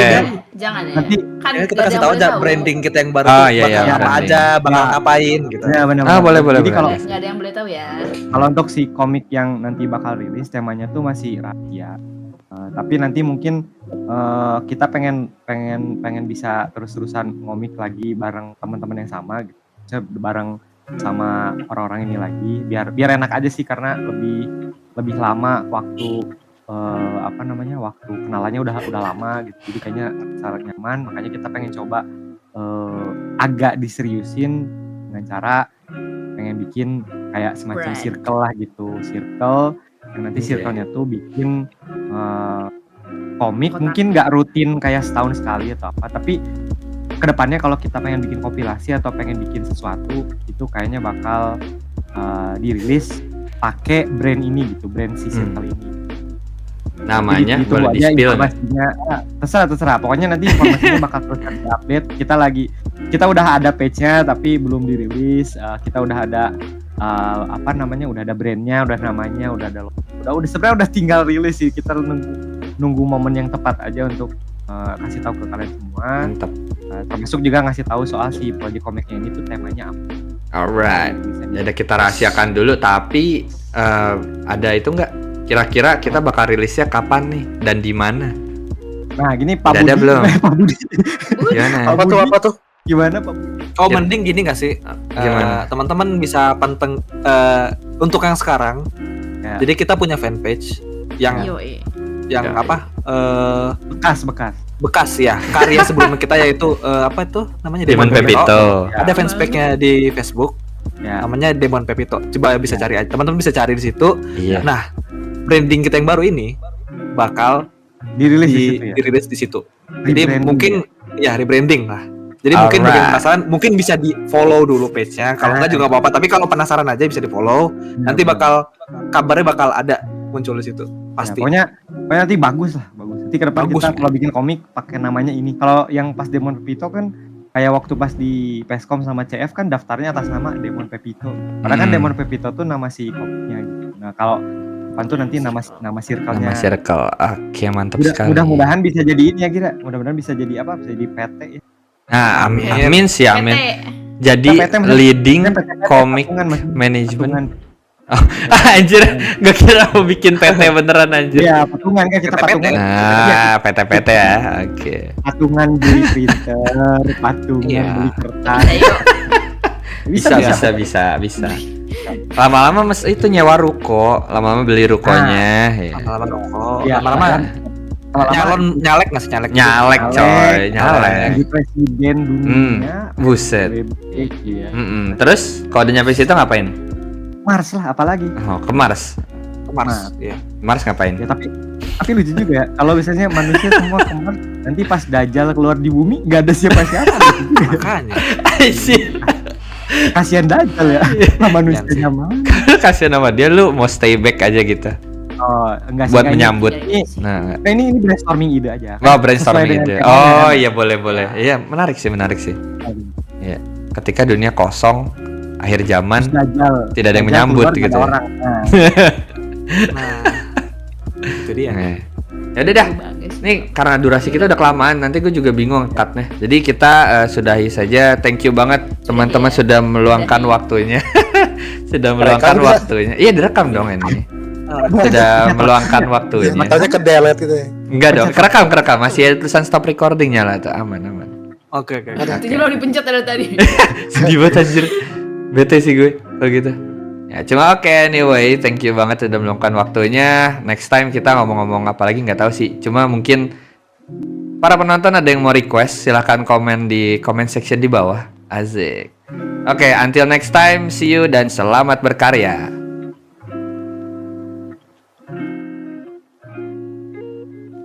Jangan ya. Nanti Kan Ya, kita nggak ada kasih yang tahu boleh aja tahu. branding kita yang baru Oh, tuh iya, bakal iya, apa branding. aja, bakal Ya. ngapain gitu. ya benar. Boleh. Jadi kalau Nggak ada yang boleh tahu ya. untuk si komik yang nanti bakal rilis, temanya tuh masih rahasia. Tapi nanti mungkin kita pengen bisa terus-terusan ngomik lagi bareng teman-teman yang sama gitu. Bareng sama orang-orang ini lagi, biar enak aja sih, karena lebih lama waktu waktu kenalannya udah lama gitu. Jadi kayaknya sangat nyaman, makanya kita pengen coba agak diseriusin dengan cara pengen bikin kayak semacam Right. circle lah gitu, circle yang nanti circle-nya tuh bikin komik, Kotak. mungkin nggak rutin kayak setahun sekali atau apa, tapi kedepannya kalau kita pengen bikin kompilasi atau pengen bikin sesuatu, itu kayaknya bakal dirilis pakai brand ini gitu, brand si circle ini. Namanya Jadi, boleh aja di-spill nggak? informasinya. Terserah. Pokoknya nanti informasinya bakal terus update. Kita udah ada page-nya tapi belum dirilis. Kita udah ada udah ada brandnya, udah namanya, udah ada logo. Udah sebenarnya udah tinggal rilis sih. Kita nunggu momen yang tepat aja untuk kasih tahu ke kalian semua. Mantap. Termasuk juga ngasih tahu soal si project komiknya ini tuh temanya apa. Alright. Jadi kita rahasiakan dulu, tapi ada itu nggak? Kira-kira kita bakal rilisnya kapan nih dan di mana? Nah, gini Pak Udah ada Budi. belum? Pak Budi. Gimana? Apa tuh? Gimana Pak Budi? Oh, Ya. mending gini nggak sih? Gimana? Teman-teman bisa panteng untuk yang sekarang. Ya. Jadi kita punya fanpage yang Yoi. Ya. Bekas. ya, karya sebelum kita, yaitu apa itu namanya, Demon Pepito. Ada fanspage-nya di Facebook, Ya. namanya Demon Pepito. Coba bisa cari aja, teman-teman bisa cari di situ. Iya. Nah, branding kita yang baru ini bakal Dirilis di situ ya. dirilis di situ. Jadi Rebranding. mungkin ya rebranding lah. Jadi mungkin bagi yang Alright. penasaran, mungkin bisa di follow dulu page-nya. Kalau enggak juga nggak apa-apa. Tapi kalau penasaran aja bisa di follow. Nanti kabarnya bakal ada muncul di situ. Pasti. Ya, pokoknya nanti bagus lah, bagus. Nanti ke depan Bagus, kita ya. kalau bikin komik pakai namanya ini. Kalau yang pas Demon Pepito kan kayak waktu pas di Peskom sama CF kan daftarnya atas nama Demon Pepito. Padahal kan Hmm. Demon Pepito tuh nama si komiknya gitu. Nah, kalau depan tuh nanti nama circle-nya. Nama circle. Oke, mantap sekali. Mudah-mudahan bisa jadi ini ya, Kira. Mudah-mudahan bisa jadi apa? Bisa jadi PT ya. Nah, Amin. amin sih, amin. PT. Jadi PT maksudnya- leading PT comic patungan, Mas. management. Patungan. Anjir, gak kira mau bikin PT beneran anjir. Iya, patungan kan kita PT. patungan. Nah, PT-PT ya. Oke. Patungan beli printer, patungan Iya. beli kertas. Ayo. Bisa. Lama-lama itu nyewa ruko, lama-lama beli rukonya. Ya. Lama-lama rokok. Iya, Lama-lama nyalek nggak sih nyalek? Nyalek coy, nyalek. Jadi presiden dunia. Buset. Iya. Terus kalau udah nyampe situ ngapain? Mars lah, apalagi. Oh, ke Mars. Ke Mars. Iya. Mars ngapain? Ya tapi lucu juga ya. Kalau misalnya manusia semua ke Mars, nanti pas Dajjal keluar di bumi nggak ada siapa-siapa. Lucu juga. Makanya. Aisyah. Kasihan Dajjal ya. Manusianya mau. Kasian sama dia, lu mau stay back aja gitu. Oh, enggak sih. Buat kayaknya. menyambut. Ini, Nah, ini brainstorming ide aja. oh brainstorming Sesuai itu. dengan Oh tema iya boleh. Iya menarik sih. Iya. Ketika dunia kosong, akhir zaman, Terus Dajjal. tidak ada yang Dajjal menyambut keluar, nggak gitu ada ya. orang. Nah, Nah, itu dia. Ya udah dah. Nih karena durasi kita udah kelamaan, nanti gue juga bingung cutnya. Jadi kita sudahi saja. Thank you banget teman-teman sudah meluangkan waktunya. Sudah meluangkan Direkam nggak? waktunya. Iya direkam dong ini. Sudah meluangkan waktunya. Makanya ke delete gitu ya. Enggak dong, kerekam. Masih ada tulisan stop recordingnya lah tuh, aman. Oke. Itu lo dipencet dari tadi. Sedih banget anjir. Bete sih gue kalau gitu. Ya cuma oke anyway, thank you banget sudah meluangkan waktunya. Next time kita ngomong-ngomong apa lagi nggak tahu sih. Cuma mungkin para penonton ada yang mau request, silahkan komen di comment section di bawah. Asik. Oke, until next time, see you dan selamat berkarya.